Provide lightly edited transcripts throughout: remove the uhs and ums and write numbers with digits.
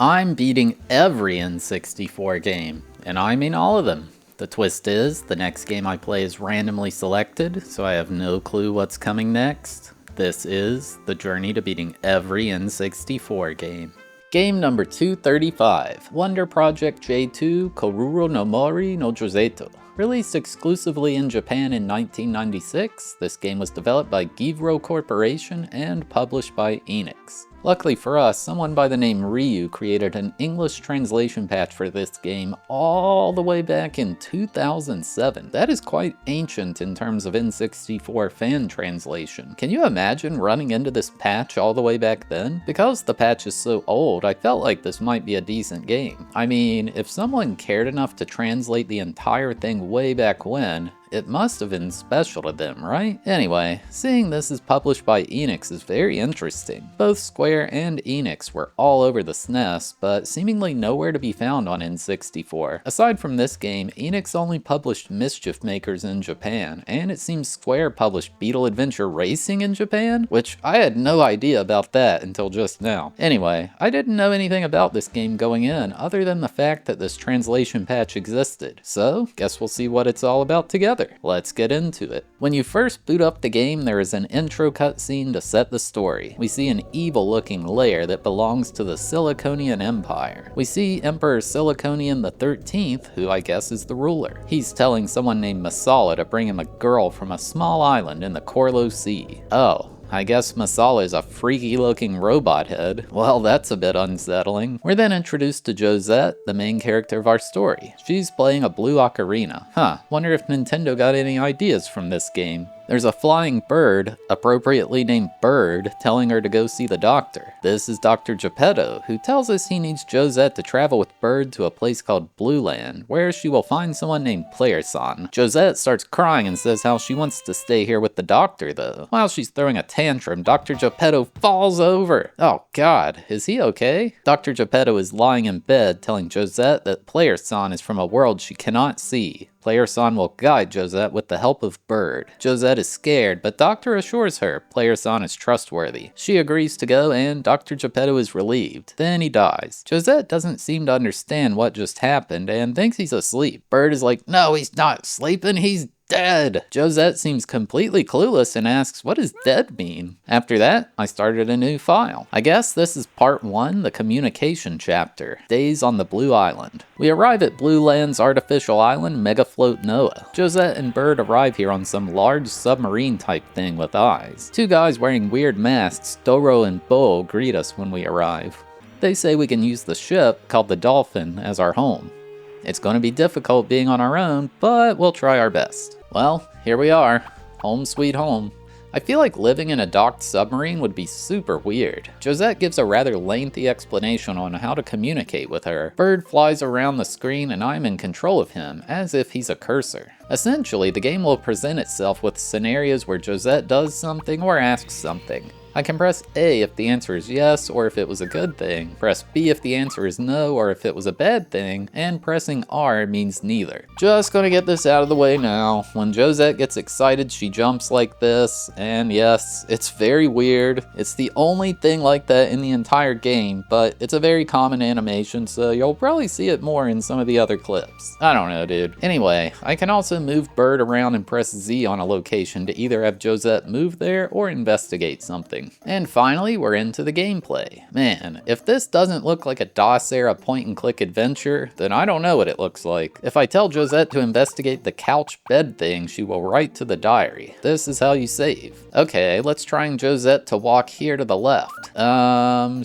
I'm beating every N64 game, and I mean all of them. The twist is, the next game I play is randomly selected, so I have no clue what's coming next. This is the journey to beating every N64 game. Game number 235, Wander Project J2 Koruro no Mori no Jozetto. Released exclusively in Japan in 1996, this game was developed by Givro Corporation and published by Enix. Luckily for us, someone by the name Ryu created an English translation patch for this game all the way back in 2007. That is quite ancient in terms of N64 fan translation. Can you imagine running into this patch all the way back then? Because the patch is so old, I felt like this might be a decent game. I mean, if someone cared enough to translate the entire thing way back when, it must have been special to them, right? Anyway, seeing this is published by Enix is very interesting. Both Square and Enix were all over the SNES, but seemingly nowhere to be found on N64. Aside from this game, Enix only published Mischief Makers in Japan, and it seems Square published Beetle Adventure Racing in Japan, which I had no idea about that until just now. Anyway, I didn't know anything about this game going in, other than the fact that this translation patch existed. So, guess we'll see what it's all about together. Let's get into it. When you first boot up the game, there is an intro cutscene to set the story. We see an evil-looking lair that belongs to the Siliconian Empire. We see Emperor Siliconian the 13th, who I guess is the ruler. He's telling someone named Masala to bring him a girl from a small island in the Corlo Sea. Oh. I guess Masala is a freaky-looking robot head. Well, that's a bit unsettling. We're then introduced to Josette, the main character of our story. She's playing a blue ocarina. Wonder if Nintendo got any ideas from this game. There's a flying bird, appropriately named Bird, telling her to go see the doctor. This is Dr. Geppetto, who tells us he needs Josette to travel with Bird to a place called Blue Land, where she will find someone named Player-san. Josette starts crying and says how she wants to stay here with the doctor, though. While she's throwing a tantrum, Dr. Geppetto falls over. Oh god, is he okay? Dr. Geppetto is lying in bed telling Josette that Player-san is from a world she cannot see. Player-san will guide Josette with the help of Bird. Josette is scared, but Doctor assures her Player-san is trustworthy. She agrees to go, and Dr. Geppetto is relieved. Then he dies. Josette doesn't seem to understand what just happened and thinks he's asleep. Bird is like, no, he's not sleeping, he's dead. Josette seems completely clueless and asks, what does dead mean? After that, I started a new file. I guess this is part 1, the communication chapter, Days on the Blue Island. We arrive at Blue Land's artificial island, Megafloat Noah. Josette and Bird arrive here on some large submarine type thing with eyes. Two guys wearing weird masks, Doro and Bo, greet us when we arrive. They say we can use the ship, called the Dolphin, as our home. It's going to be difficult being on our own, but we'll try our best. Well, here we are. Home sweet home. I feel like living in a docked submarine would be super weird. Josette gives a rather lengthy explanation on how to communicate with her. Bird flies around the screen and I'm in control of him, as if he's a cursor. Essentially, the game will present itself with scenarios where Josette does something or asks something. I can press A if the answer is yes, or if it was a good thing, press B if the answer is no, or if it was a bad thing, and pressing R means neither. Just gonna get this out of the way now. When Josette gets excited, she jumps like this, and yes, it's very weird. It's the only thing like that in the entire game, but it's a very common animation, so you'll probably see it more in some of the other clips. I don't know, dude. Anyway, I can also move Bird around and press Z on a location to either have Josette move there or investigate something. And finally, we're into the gameplay. Man, if this doesn't look like a DOS-era point-and-click adventure, then I don't know what it looks like. If I tell Josette to investigate the couch bed thing, she will write to the diary. This is how you save. Okay, let's try Josette to walk here to the left.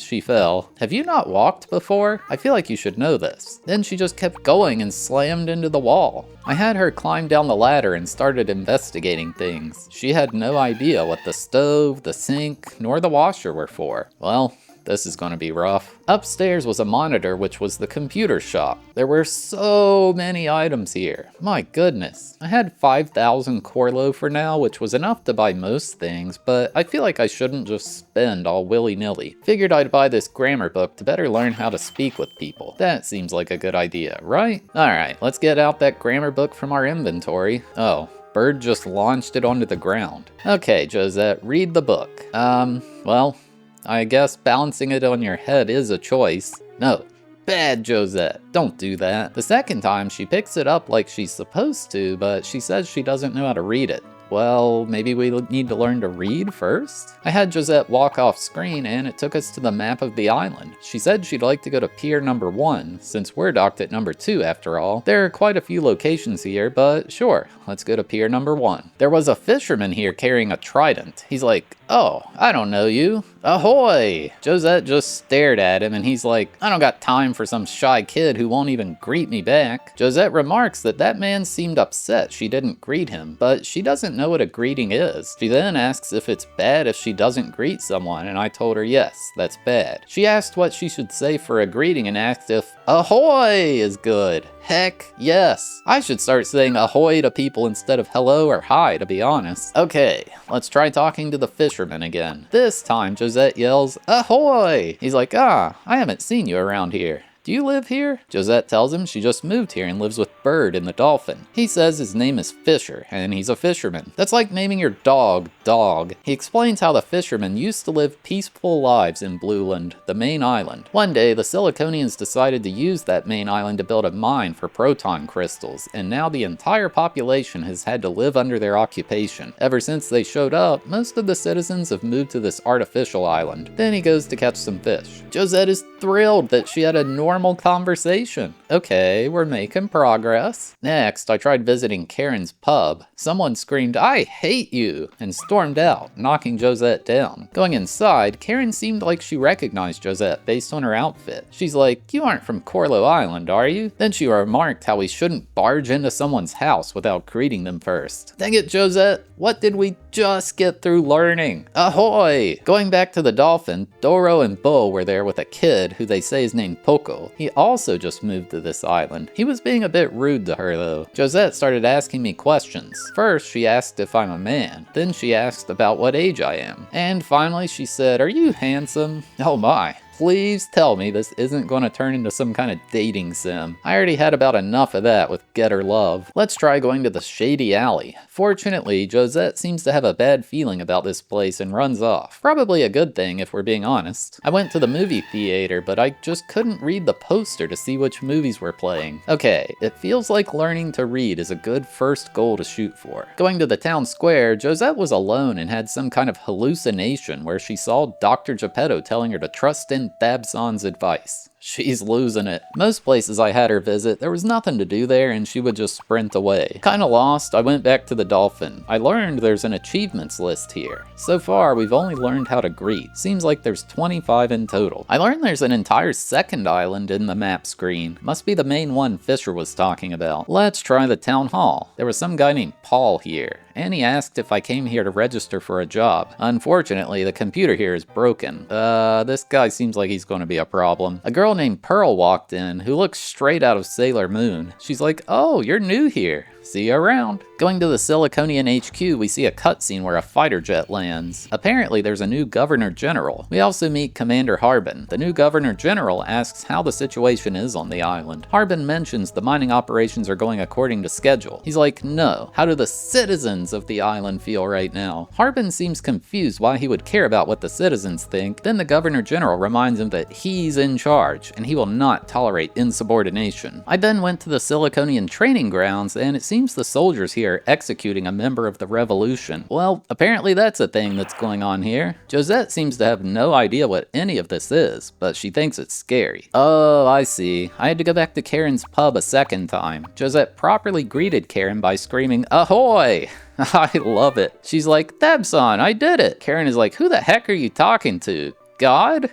She fell. Have you not walked before? I feel like you should know this. Then she just kept going and slammed into the wall. I had her climb down the ladder and started investigating things. She had no idea what the stove, the sink, nor the washer were for. Well, this is gonna be rough. Upstairs was a monitor, which was the computer shop. There were so many items here. My goodness. I had 5,000 Corlo for now, which was enough to buy most things, but I feel like I shouldn't just spend all willy-nilly. Figured I'd buy this grammar book to better learn how to speak with people. That seems like a good idea, right? Alright, let's get out that grammar book from our inventory. Oh, Bird just launched it onto the ground. Okay, Josette, read the book. Well, I guess balancing it on your head is a choice. No. Bad, Josette. Don't do that. The second time, she picks it up like she's supposed to, but she says she doesn't know how to read it. Well, maybe we need to learn to read first? I had Josette walk off screen and it took us to the map of the island. She said she'd like to go to Pier number 1, since we're docked at number 2 after all. There are quite a few locations here, but sure, let's go to Pier number 1. There was a fisherman here carrying a trident. He's like, "Oh, I don't know you. Ahoy!" Josette just stared at him and he's like, "I don't got time for some shy kid who won't even greet me back." Josette remarks that man seemed upset she didn't greet him, but she doesn't know what a greeting is. She then asks if it's bad if she doesn't greet someone, and I told her yes, that's bad. She asked what she should say for a greeting and asked if ahoy is good. Heck yes. I should start saying ahoy to people instead of hello or hi, to be honest. Okay, let's try talking to the fisherman again. This time Josette yells, "Ahoy!" He's like, "Ah, I haven't seen you around here. Do you live here?" Josette tells him she just moved here and lives with Bird and the dolphin. He says his name is Fisher, and he's a fisherman. That's like naming your dog Dog. He explains how the fishermen used to live peaceful lives in Blueland, the main island. One day, the Siliconians decided to use that main island to build a mine for proton crystals, and now the entire population has had to live under their occupation. Ever since they showed up, most of the citizens have moved to this artificial island. Then he goes to catch some fish. Josette is thrilled that she had a normal conversation. Okay, we're making progress. Next, I tried visiting Karen's pub. Someone screamed, "I hate you!" and stormed out, knocking Josette down. Going inside, Karen seemed like she recognized Josette based on her outfit. She's like, "You aren't from Corlo Island, are you?" Then she remarked how we shouldn't barge into someone's house without greeting them first. Dang it, Josette, what did we just get through learning? Ahoy! Going back to the dolphin, Doro and Bo were there with a kid who they say is named Poco. He also just moved to this island. He was being a bit rude to her though. Josette started asking me questions. First, she asked if I'm a man. Then she asked about what age I am. And finally, she said, "Are you handsome?" Oh my. Please tell me this isn't going to turn into some kind of dating sim. I already had about enough of that with Get Her Love. Let's try going to the shady alley. Fortunately, Josette seems to have a bad feeling about this place and runs off. Probably a good thing if we're being honest. I went to the movie theater, but I just couldn't read the poster to see which movies were playing. Okay, it feels like learning to read is a good first goal to shoot for. Going to the town square, Josette was alone and had some kind of hallucination where she saw Dr. Geppetto telling her to trust in Thabeson's advice. She's losing it. Most places I had her visit, there was nothing to do there and she would just sprint away. Kinda lost, I went back to the dolphin. I learned there's an achievements list here. So far, we've only learned how to greet. Seems like there's 25 in total. I learned there's an entire second island in the map screen. Must be the main one Fisher was talking about. Let's try the town hall. There was some guy named Paul here, and he asked if I came here to register for a job. Unfortunately, the computer here is broken. This guy seems like he's going to be a problem. A girl named Pearl walked in who looks straight out of Sailor Moon. She's like, "Oh, you're new here. See you around." Going to the Siliconian HQ, we see a cutscene where a fighter jet lands. Apparently, there's a new Governor General. We also meet Commander Harbin. The new Governor General asks how the situation is on the island. Harbin mentions the mining operations are going according to schedule. He's like, "No. How do the citizens of the island feel right now?" Harbin seems confused why he would care about what the citizens think. Then the Governor General reminds him that he's in charge, and he will not tolerate insubordination. I then went to the Siliconian training grounds, and it seems the soldiers here are executing a member of the revolution. Well, apparently that's a thing that's going on here. Josette seems to have no idea what any of this is, but she thinks it's scary. Oh, I see. I had to go back to Karen's pub a second time. Josette properly greeted Karen by screaming, "Ahoy!" I love it. She's like, "Thabeson, I did it." Karen is like, "Who the heck are you talking to? God?"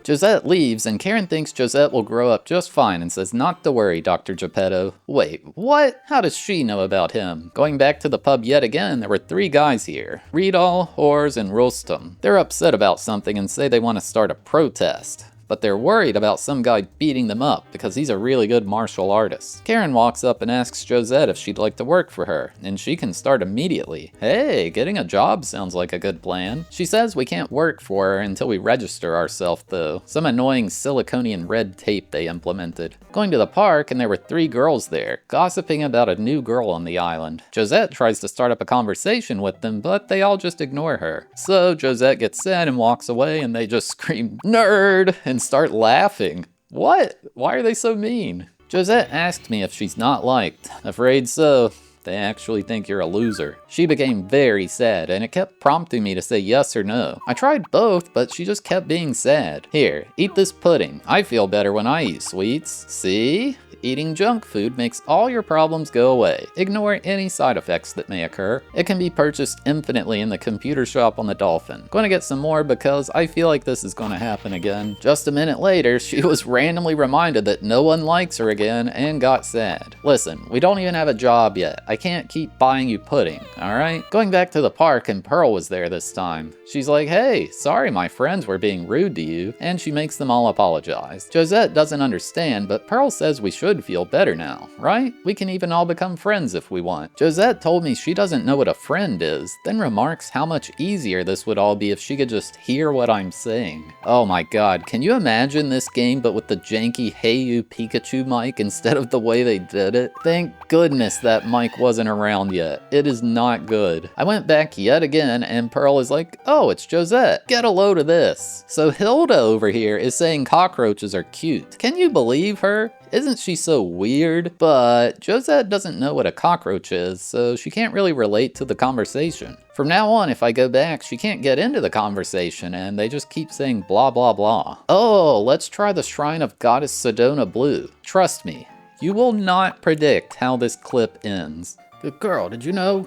Josette leaves, and Karen thinks Josette will grow up just fine and says not to worry, Dr. Geppetto. Wait, what? How does she know about him? Going back to the pub yet again, there were 3 guys here. Riedel, Hors, and Rostam. They're upset about something and say they want to start a protest. but they're worried about some guy beating them up because he's a really good martial artist. Karen walks up and asks Josette if she'd like to work for her, and she can start immediately. Hey, getting a job sounds like a good plan. She says we can't work for her until we register ourselves though. Some annoying Siliconian red tape they implemented. Going to the park and there were 3 girls there, gossiping about a new girl on the island. Josette tries to start up a conversation with them, but they all just ignore her. So Josette gets sad and walks away, and they just scream, "Nerd!" and start laughing. What? Why are they so mean? Josette asked me if she's not liked. Afraid so. They actually think you're a loser. She became very sad, and it kept prompting me to say yes or no. I tried both, but she just kept being sad. Here, eat this pudding. I feel better when I eat sweets. See? Eating junk food makes all your problems go away. Ignore any side effects that may occur. It can be purchased infinitely in the computer shop on the Dolphin. Going to get some more because I feel like this is going to happen again. Just a minute later, she was randomly reminded that no one likes her again and got sad. Listen, we don't even have a job yet. I can't keep buying you pudding, alright? Going back to the park, and Pearl was there this time. She's like, hey, sorry my friends were being rude to you, and she makes them all apologize. Josette doesn't understand, but Pearl says we should feel better now, right? We can even all become friends if we want. Josette told me she doesn't know what a friend is, then remarks how much easier this would all be if she could just hear what I'm saying. Oh my god, can you imagine this game but with the janky Hey You Pikachu mic instead of the way they did it? Thank goodness that mic wasn't around yet. It is not good. I went back yet again and Pearl is like, oh, it's Josette. Get a load of this. So Hilda over here is saying cockroaches are cute. Can you believe her? Isn't she so weird? But Josette doesn't know what a cockroach is, so she can't really relate to the conversation. From now on, if I go back, she can't get into the conversation, and they just keep saying blah blah blah. Oh, let's try the Shrine of Goddess Sedona Blue. Trust me, you will not predict how this clip ends. Good girl, did you know?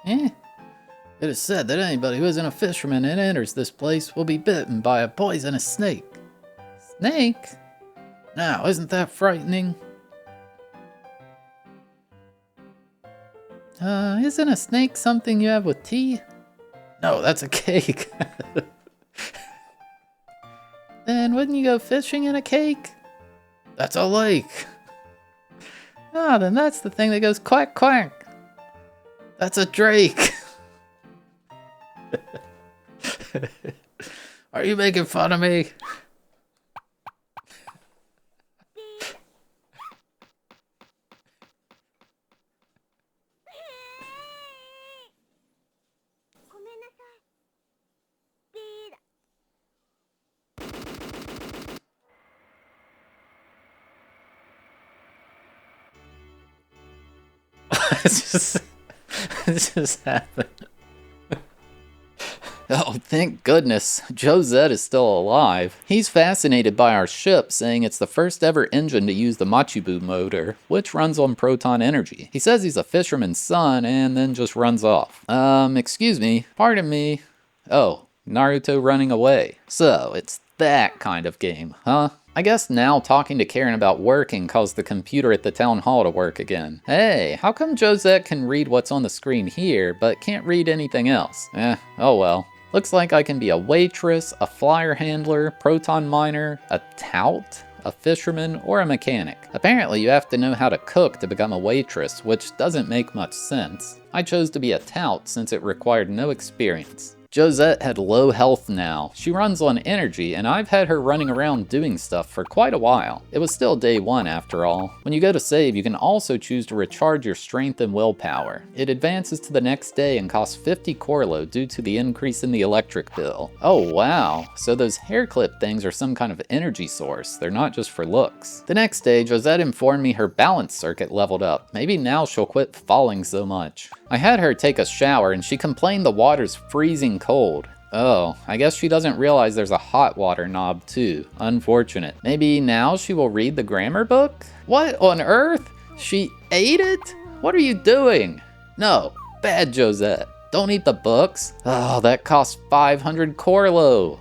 It is said that anybody who isn't a fisherman and enters this place will be bitten by a poisonous snake. Snake? Now, isn't that frightening? Isn't a snake something you have with tea? No, that's a cake. Then wouldn't you go fishing in a cake? That's a lake. Ah, then that's the thing that goes quack quack. That's a drake. Are you making fun of me? It just happened. Oh, thank goodness. Josette is still alive. He's fascinated by our ship, saying it's the first ever engine to use the Machibu motor, which runs on proton energy. He says he's a fisherman's son and then just runs off. Excuse me, pardon me. Oh, Naruto running away. So, it's that kind of game, huh? I guess now talking to Karen about working caused the computer at the town hall to work again. Hey, how come Josette can read what's on the screen here, but can't read anything else? Oh well. Looks like I can be a waitress, a flyer handler, proton miner, a tout, a fisherman, or a mechanic. Apparently you have to know how to cook to become a waitress, which doesn't make much sense. I chose to be a tout since it required no experience. Josette had low health now. She runs on energy, and I've had her running around doing stuff for quite a while. It was still day 1 after all. When you go to save, you can also choose to recharge your strength and willpower. It advances to the next day and costs 50 Corlo due to the increase in the electric bill. Oh wow, so those hair clip things are some kind of energy source. They're not just for looks. The next day, Josette informed me her balance circuit leveled up. Maybe now she'll quit falling so much. I had her take a shower and she complained the water's freezing cold. Oh, I guess she doesn't realize there's a hot water knob too. Unfortunate. Maybe now she will read the grammar book? What on earth? She ate it? What are you doing? No, bad Josette. Don't eat the books. Oh, that costs 500 Corlo.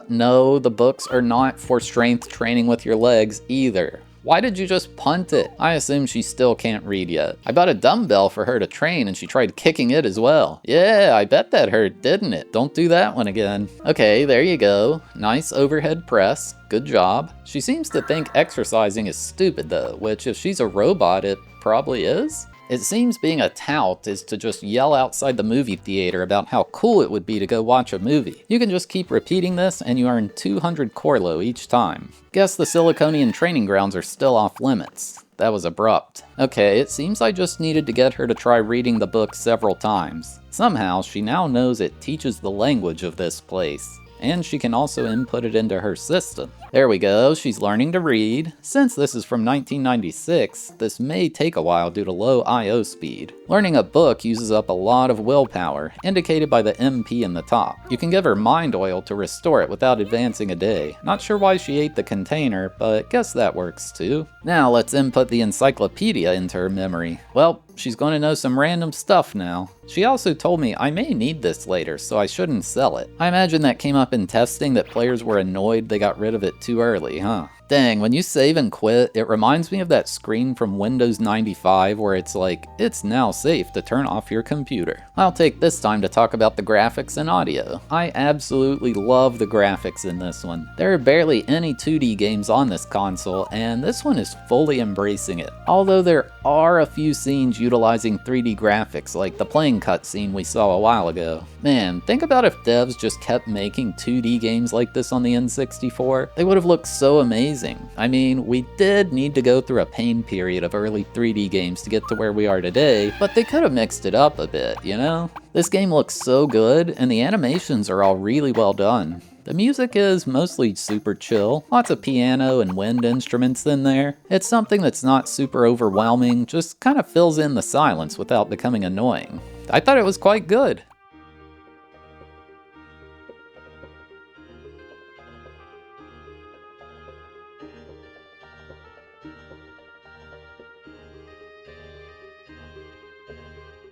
No, the books are not for strength training with your legs either. Why did you just punt it? I assume she still can't read yet. I bought a dumbbell for her to train and she tried kicking it as well. Yeah, I bet that hurt, didn't it? Don't do that one again. Okay, there you go. Nice overhead press. Good job. She seems to think exercising is stupid though, which if she's a robot, it probably is. It seems being a tout is to just yell outside the movie theater about how cool it would be to go watch a movie. You can just keep repeating this and you earn 200 Corlo each time. Guess the Siliconian training grounds are still off limits. That was abrupt. Okay, it seems I just needed to get her to try reading the book several times. Somehow, she now knows it teaches the language of this place. And she can also input it into her system. There we go, she's learning to read. Since this is from 1996, this may take a while due to low I/O speed. Learning a book uses up a lot of willpower, indicated by the MP in the top. You can give her mind oil to restore it without advancing a day. Not sure why she ate the container, but guess that works too. Now let's input the encyclopedia into her memory. Well, she's going to know some random stuff now. She also told me I may need this later, so I shouldn't sell it. I imagine that came up in testing that players were annoyed they got rid of it too early, huh? Dang, when you save and quit, it reminds me of that screen from Windows 95 where it's like, it's now safe to turn off your computer. I'll take this time to talk about the graphics and audio. I absolutely love the graphics in this one. There are barely any 2D games on this console, and this one is fully embracing it. Although there are a few scenes utilizing 3D graphics, like the plane cutscene we saw a while ago. Man, think about if devs just kept making 2D games like this on the N64. They would have looked so amazing. I mean, we did need to go through a pain period of early 3D games to get to where we are today, but they could have mixed it up a bit, you know? This game looks so good, and the animations are all really well done. The music is mostly super chill, lots of piano and wind instruments in there. It's something that's not super overwhelming, just kind of fills in the silence without becoming annoying. I thought it was quite good.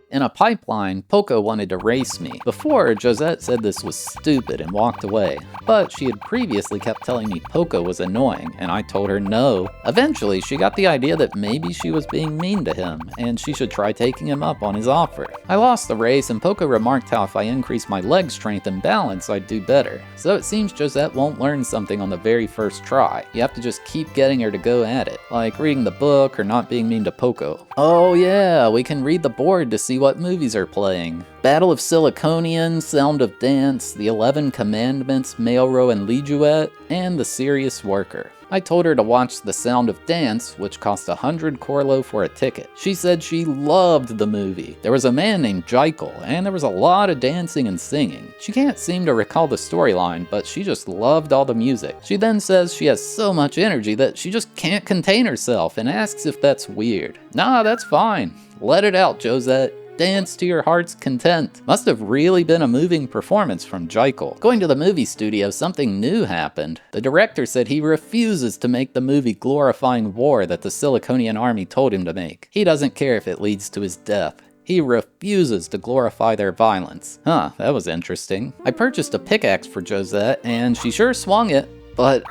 In a pipeline, Poco wanted to race me. Before, Josette said this was stupid and walked away, but she had previously kept telling me Poco was annoying, and I told her no. Eventually, she got the idea that maybe she was being mean to him, and she should try taking him up on his offer. I lost the race, and Poco remarked how if I increased my leg strength and balance, I'd do better. So it seems Josette won't learn something on the very first try. You have to just keep getting her to go at it, like reading the book or not being mean to Poco. Oh yeah, we can read the board to see what movies are playing. Battle of Siliconian, Sound of Dance, The 11 Commandments, Mailrow and Lijuet, and The Serious Worker. I told her to watch The Sound of Dance, which cost 100 Corlo for a ticket. She said she loved the movie. There was a man named Jekyll, and there was a lot of dancing and singing. She can't seem to recall the storyline, but she just loved all the music. She then says she has so much energy that she just can't contain herself and asks if that's weird. Nah, that's fine. Let it out, Josette. Dance to your heart's content. Must have really been a moving performance from Jekyll. Going to the movie studio, something new happened. The director said he refuses to make the movie glorifying war that the Siliconian army told him to make. He doesn't care if it leads to his death. He refuses to glorify their violence. Huh, that was interesting. I purchased a pickaxe for Josette, and she sure swung it. But,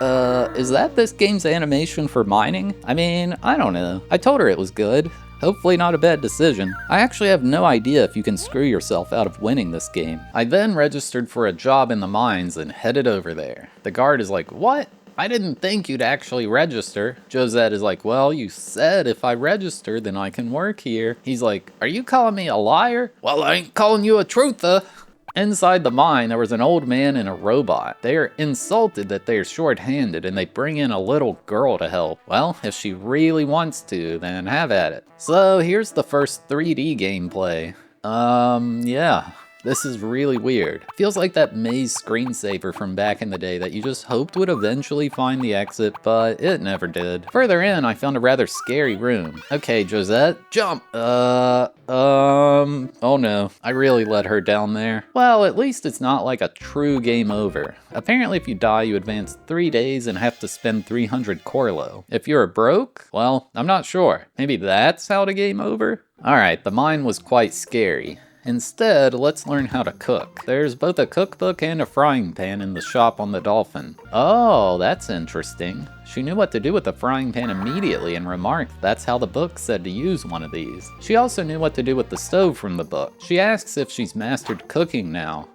is that this game's animation for mining? I mean, I don't know. I told her it was good. Hopefully not a bad decision. I actually have no idea if you can screw yourself out of winning this game. I then registered for a job in the mines and headed over there. The guard is like, "What? I didn't think you'd actually register." Josette is like, "Well, you said if I register, then I can work here." He's like, "Are you calling me a liar?" "Well, I ain't calling you a truther." Inside the mine, there was an old man and a robot. They are insulted that they are short-handed and they bring in a little girl to help. Well, if she really wants to, then have at it. So here's the first 3D gameplay. Yeah. This is really weird. Feels like that maze screensaver from back in the day that you just hoped would eventually find the exit, but it never did. Further in, I found a rather scary room. Okay, Josette, jump! Oh no, I really let her down there. Well, at least it's not like a true game over. Apparently if you die, you advance 3 days and have to spend 300 Corlo. If you're broke, well, I'm not sure. Maybe that's how to game over? Alright, the mine was quite scary. Instead, let's learn how to cook. There's both a cookbook and a frying pan in the shop on the Dolphin. Oh, that's interesting. She knew what to do with the frying pan immediately and remarked that's how the book said to use one of these. She also knew what to do with the stove from the book. She asks if she's mastered cooking now.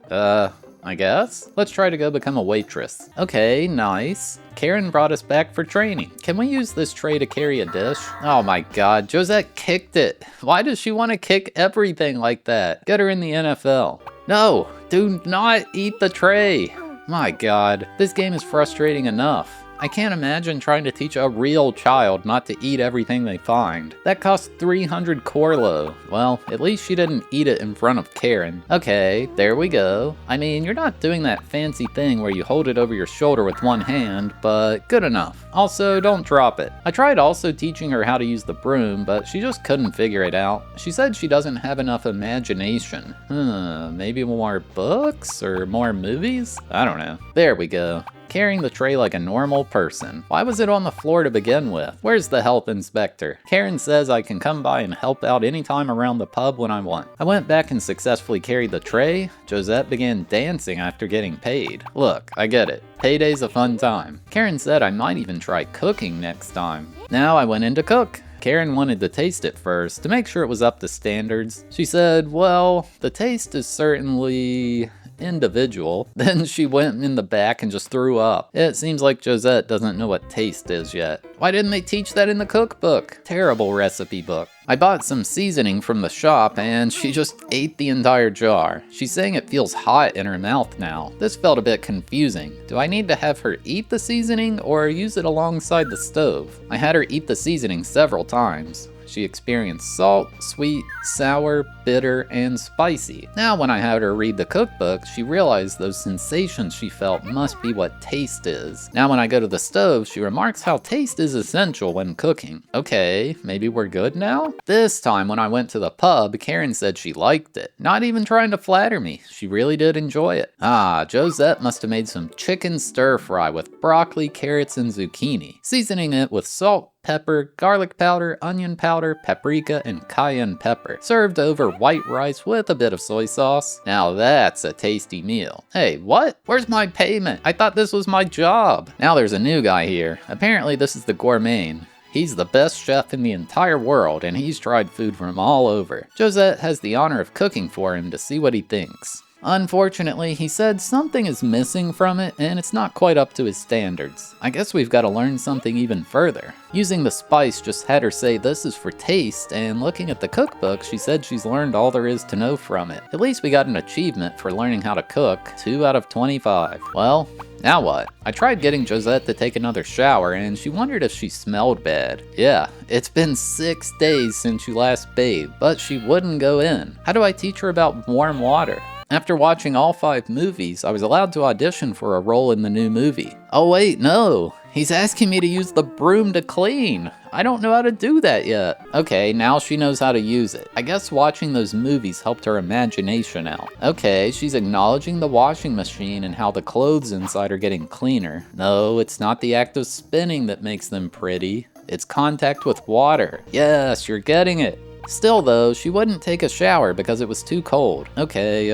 I guess? Let's try to go become a waitress. Okay, nice. Karen brought us back for training. Can we use this tray to carry a dish? Oh my god, Josette kicked it. Why does she want to kick everything like that? Get her in the NFL. No, do not eat the tray. My god, this game is frustrating enough. I can't imagine trying to teach a real child not to eat everything they find. That cost 300 Corlo. Well, at least she didn't eat it in front of Karen. Okay, there we go. I mean, you're not doing that fancy thing where you hold it over your shoulder with one hand, but good enough. Also, don't drop it. I tried also teaching her how to use the broom, but she just couldn't figure it out. She said she doesn't have enough imagination. Maybe more books or more movies? I don't know. There we go. Carrying the tray like a normal person. Why was it on the floor to begin with? Where's the health inspector? Karen says I can come by and help out anytime around the pub when I want. I went back and successfully carried the tray. Josette began dancing after getting paid. Look, I get it. Payday's a fun time. Karen said I might even try cooking next time. Now I went in to cook. Karen wanted to taste it first to make sure it was up to standards. She said, well, the taste is certainly individual. Then she went in the back and just threw up. It seems like Josette doesn't know what taste is yet. Why didn't they teach that in the cookbook? Terrible recipe book. I bought some seasoning from the shop and she just ate the entire jar. She's saying it feels hot in her mouth now. This felt a bit confusing. Do I need to have her eat the seasoning or use it alongside the stove? I had her eat the seasoning several times. She experienced salt, sweet, sour, bitter, and spicy. Now when I had her read the cookbook, she realized those sensations she felt must be what taste is. Now when I go to the stove, she remarks how taste is essential when cooking. Okay, maybe we're good now? This time when I went to the pub, Karen said she liked it. Not even trying to flatter me, she really did enjoy it. Ah, Josette must have made some chicken stir fry with broccoli, carrots, and zucchini, seasoning it with salt, pepper, garlic powder, onion powder, paprika, and cayenne pepper, served over white rice with a bit of soy sauce. Now that's a tasty meal. Hey, what? Where's my payment? I thought this was my job. Now there's a new guy here. Apparently this is the gourmet. He's the best chef in the entire world, and he's tried food from all over. Josette has the honor of cooking for him to see what he thinks. Unfortunately, he said something is missing from it and it's not quite up to his standards. I guess we've got to learn something even further. Using the spice just had her say this is for taste, and looking at the cookbook, she said she's learned all there is to know from it. At least we got an achievement for learning how to cook, 2 out of 25. Well, now what? I tried getting Josette to take another shower and she wondered if she smelled bad. Yeah, it's been 6 days since she last bathed, but she wouldn't go in. How do I teach her about warm water? After watching all 5 movies, I was allowed to audition for a role in the new movie. Oh wait, no. He's asking me to use the broom to clean. I don't know how to do that yet. Okay, now she knows how to use it. I guess watching those movies helped her imagination out. Okay, she's acknowledging the washing machine and how the clothes inside are getting cleaner. No, it's not the act of spinning that makes them pretty. It's contact with water. Yes, you're getting it. Still though, she wouldn't take a shower because it was too cold. Okay,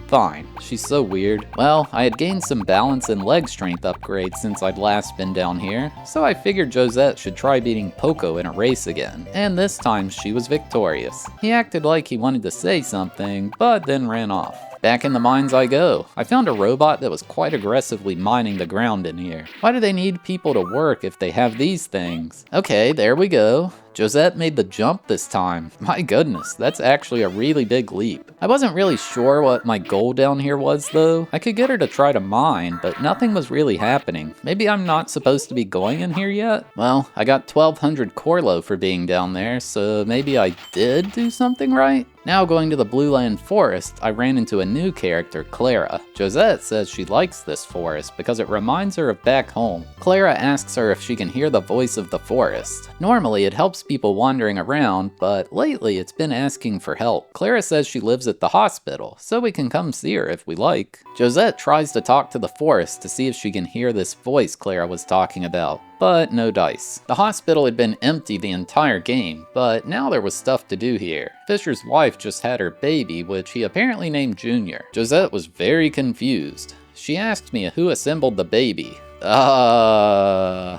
fine. She's so weird. Well, I had gained some balance and leg strength upgrades since I'd last been down here, so I figured Josette should try beating Poco in a race again. And this time she was victorious. He acted like he wanted to say something, but then ran off. Back in the mines I go. I found a robot that was quite aggressively mining the ground in here. Why do they need people to work if they have these things? Okay, there we go. Josette made the jump this time. My goodness, that's actually a really big leap. I wasn't really sure what my goal down here was though. I could get her to try to mine, but nothing was really happening. Maybe I'm not supposed to be going in here yet? Well, I got 1200 Corlo for being down there, so maybe I did do something right? Now going to the Blue Land Forest, I ran into a new character, Clara. Josette says she likes this forest because it reminds her of back home. Clara asks her if she can hear the voice of the forest. Normally it helps stops people wandering around, but lately it's been asking for help. Clara says she lives at the hospital, so we can come see her if we like. Josette tries to talk to the forest to see if she can hear this voice Clara was talking about, but no dice. The hospital had been empty the entire game, but now there was stuff to do here. Fisher's wife just had her baby, which he apparently named Junior. Josette was very confused. She asked me who assembled the baby. Yeah.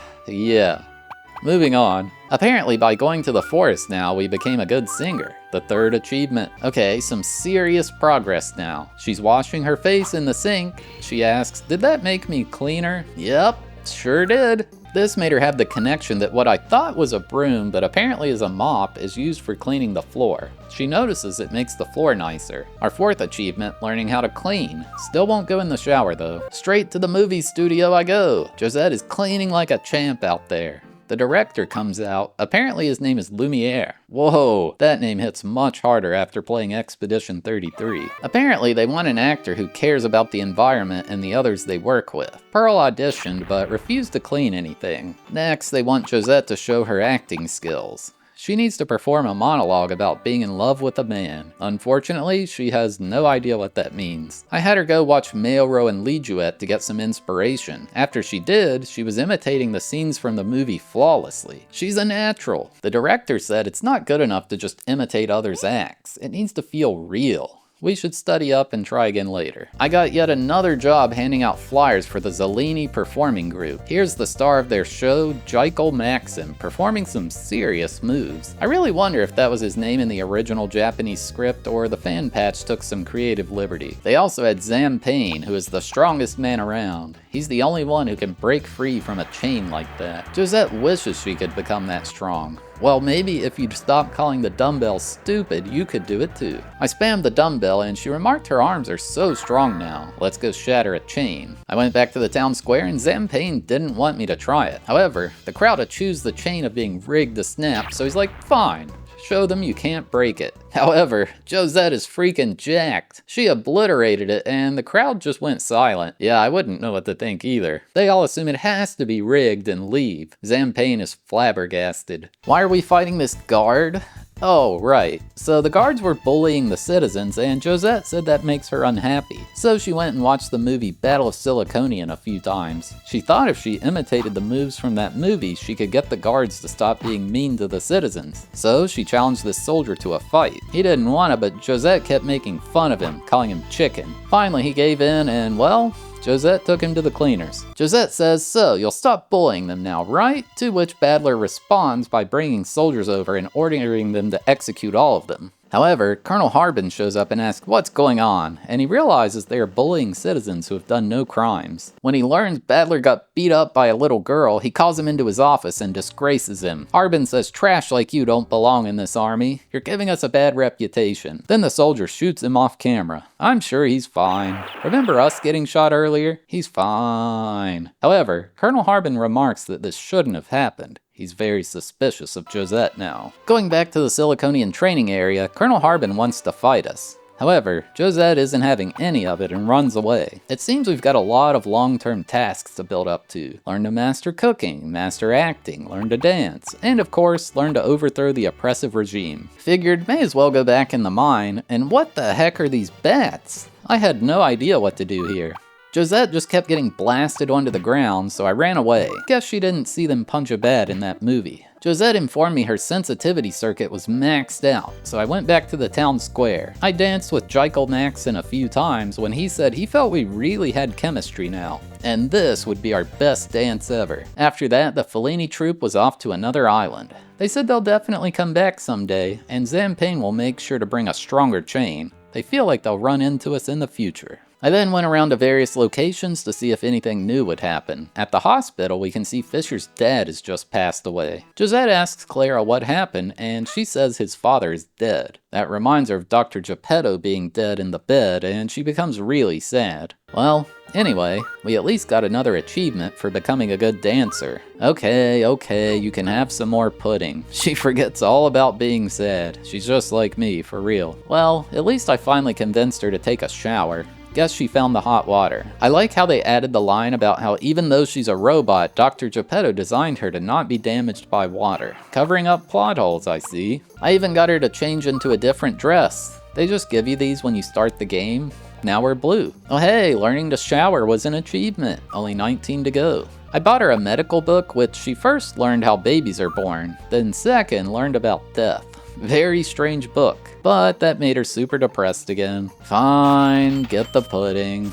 Moving on. Apparently by going to the forest now, we became a good singer. The third achievement. Okay, some serious progress now. She's washing her face in the sink. She asks, did that make me cleaner? Yep, sure did. This made her have the connection that what I thought was a broom, but apparently is a mop, is used for cleaning the floor. She notices it makes the floor nicer. Our fourth achievement, learning how to clean. Still won't go in the shower though. Straight to the movie studio I go. Josette is cleaning like a champ out there. The director comes out. Apparently his name is Lumiere. Whoa, that name hits much harder after playing Expedition 33. Apparently they want an actor who cares about the environment and the others they work with. Pearl auditioned but refused to clean anything. Next, they want Josette to show her acting skills. She needs to perform a monologue about being in love with a man. Unfortunately, she has no idea what that means. I had her go watch Mailrow and Lijuet to get some inspiration. After she did, she was imitating the scenes from the movie flawlessly. She's a natural. The director said it's not good enough to just imitate others' acts. It needs to feel real. We should study up and try again later. I got yet another job handing out flyers for the Zellini performing group. Here's the star of their show, Jekyll Maxim, performing some serious moves. I really wonder if that was his name in the original Japanese script or the fan patch took some creative liberty. They also had Zam Payne, who is the strongest man around. He's the only one who can break free from a chain like that. Josette wishes she could become that strong. Well, maybe if you'd stop calling the dumbbells stupid, you could do it too. I spammed the dumbbell and she remarked her arms are so strong now. Let's go shatter a chain. I went back to the town square and Zam Payne didn't want me to try it. However, the crowd accused the chain of being rigged to snap, so he's like, fine. Show them you can't break it. However, Josette is freaking jacked. She obliterated it and the crowd just went silent. Yeah, I wouldn't know what to think either. They all assume it has to be rigged and leave. Zam Payne is flabbergasted. Why are we fighting this guard? Oh, right. So the guards were bullying the citizens, and Josette said that makes her unhappy. So she went and watched the movie Battle of Siliconian a few times. She thought if she imitated the moves from that movie, she could get the guards to stop being mean to the citizens. So she challenged this soldier to a fight. He didn't want to, but Josette kept making fun of him, calling him chicken. Finally, he gave in, and well, Josette took him to the cleaners. Josette says, so you'll stop bullying them now, right? To which Badler responds by bringing soldiers over and ordering them to execute all of them. However, Colonel Harbin shows up and asks what's going on, and he realizes they are bullying citizens who have done no crimes. When he learns Badler got beat up by a little girl, he calls him into his office and disgraces him. Harbin says, trash like you don't belong in this army. You're giving us a bad reputation. Then the soldier shoots him off camera. I'm sure he's fine. Remember us getting shot earlier? He's fine. However, Colonel Harbin remarks that this shouldn't have happened. He's very suspicious of Josette now. Going back to the Siliconian training area, Colonel Harbin wants to fight us. However, Josette isn't having any of it and runs away. It seems we've got a lot of long-term tasks to build up to. Learn to master cooking, master acting, learn to dance, and of course, learn to overthrow the oppressive regime. Figured may as well go back in the mine, and what the heck are these bats? I had no idea what to do here. Josette just kept getting blasted onto the ground, so I ran away. Guess she didn't see them punch a bat in that movie. Josette informed me her sensitivity circuit was maxed out, so I went back to the town square. I danced with Jekyll Maxim a few times when he said he felt we really had chemistry now, and this would be our best dance ever. After that, the Fellini troupe was off to another island. They said they'll definitely come back someday, and Zam Payne will make sure to bring a stronger chain. They feel like they'll run into us in the future. I then went around to various locations to see if anything new would happen. At the hospital, we can see Fisher's dad has just passed away. Josette asks Clara what happened, and she says his father is dead. That reminds her of Dr. Geppetto being dead in the bed, and she becomes really sad. Well, anyway, we at least got another achievement for becoming a good dancer. Okay, you can have some more pudding. She forgets all about being sad. She's just like me, for real. Well, at least I finally convinced her to take a shower. Guess she found the hot water. I like how they added the line about how even though she's a robot, Dr. Geppetto designed her to not be damaged by water. Covering up plot holes, I see. I even got her to change into a different dress. They just give you these when you start the game. Now we're blue. Oh hey, learning to shower was an achievement. Only 19 to go. I bought her a medical book, which she first learned how babies are born, then second learned about death. Very strange book, but that made her super depressed again. Fine, get the pudding.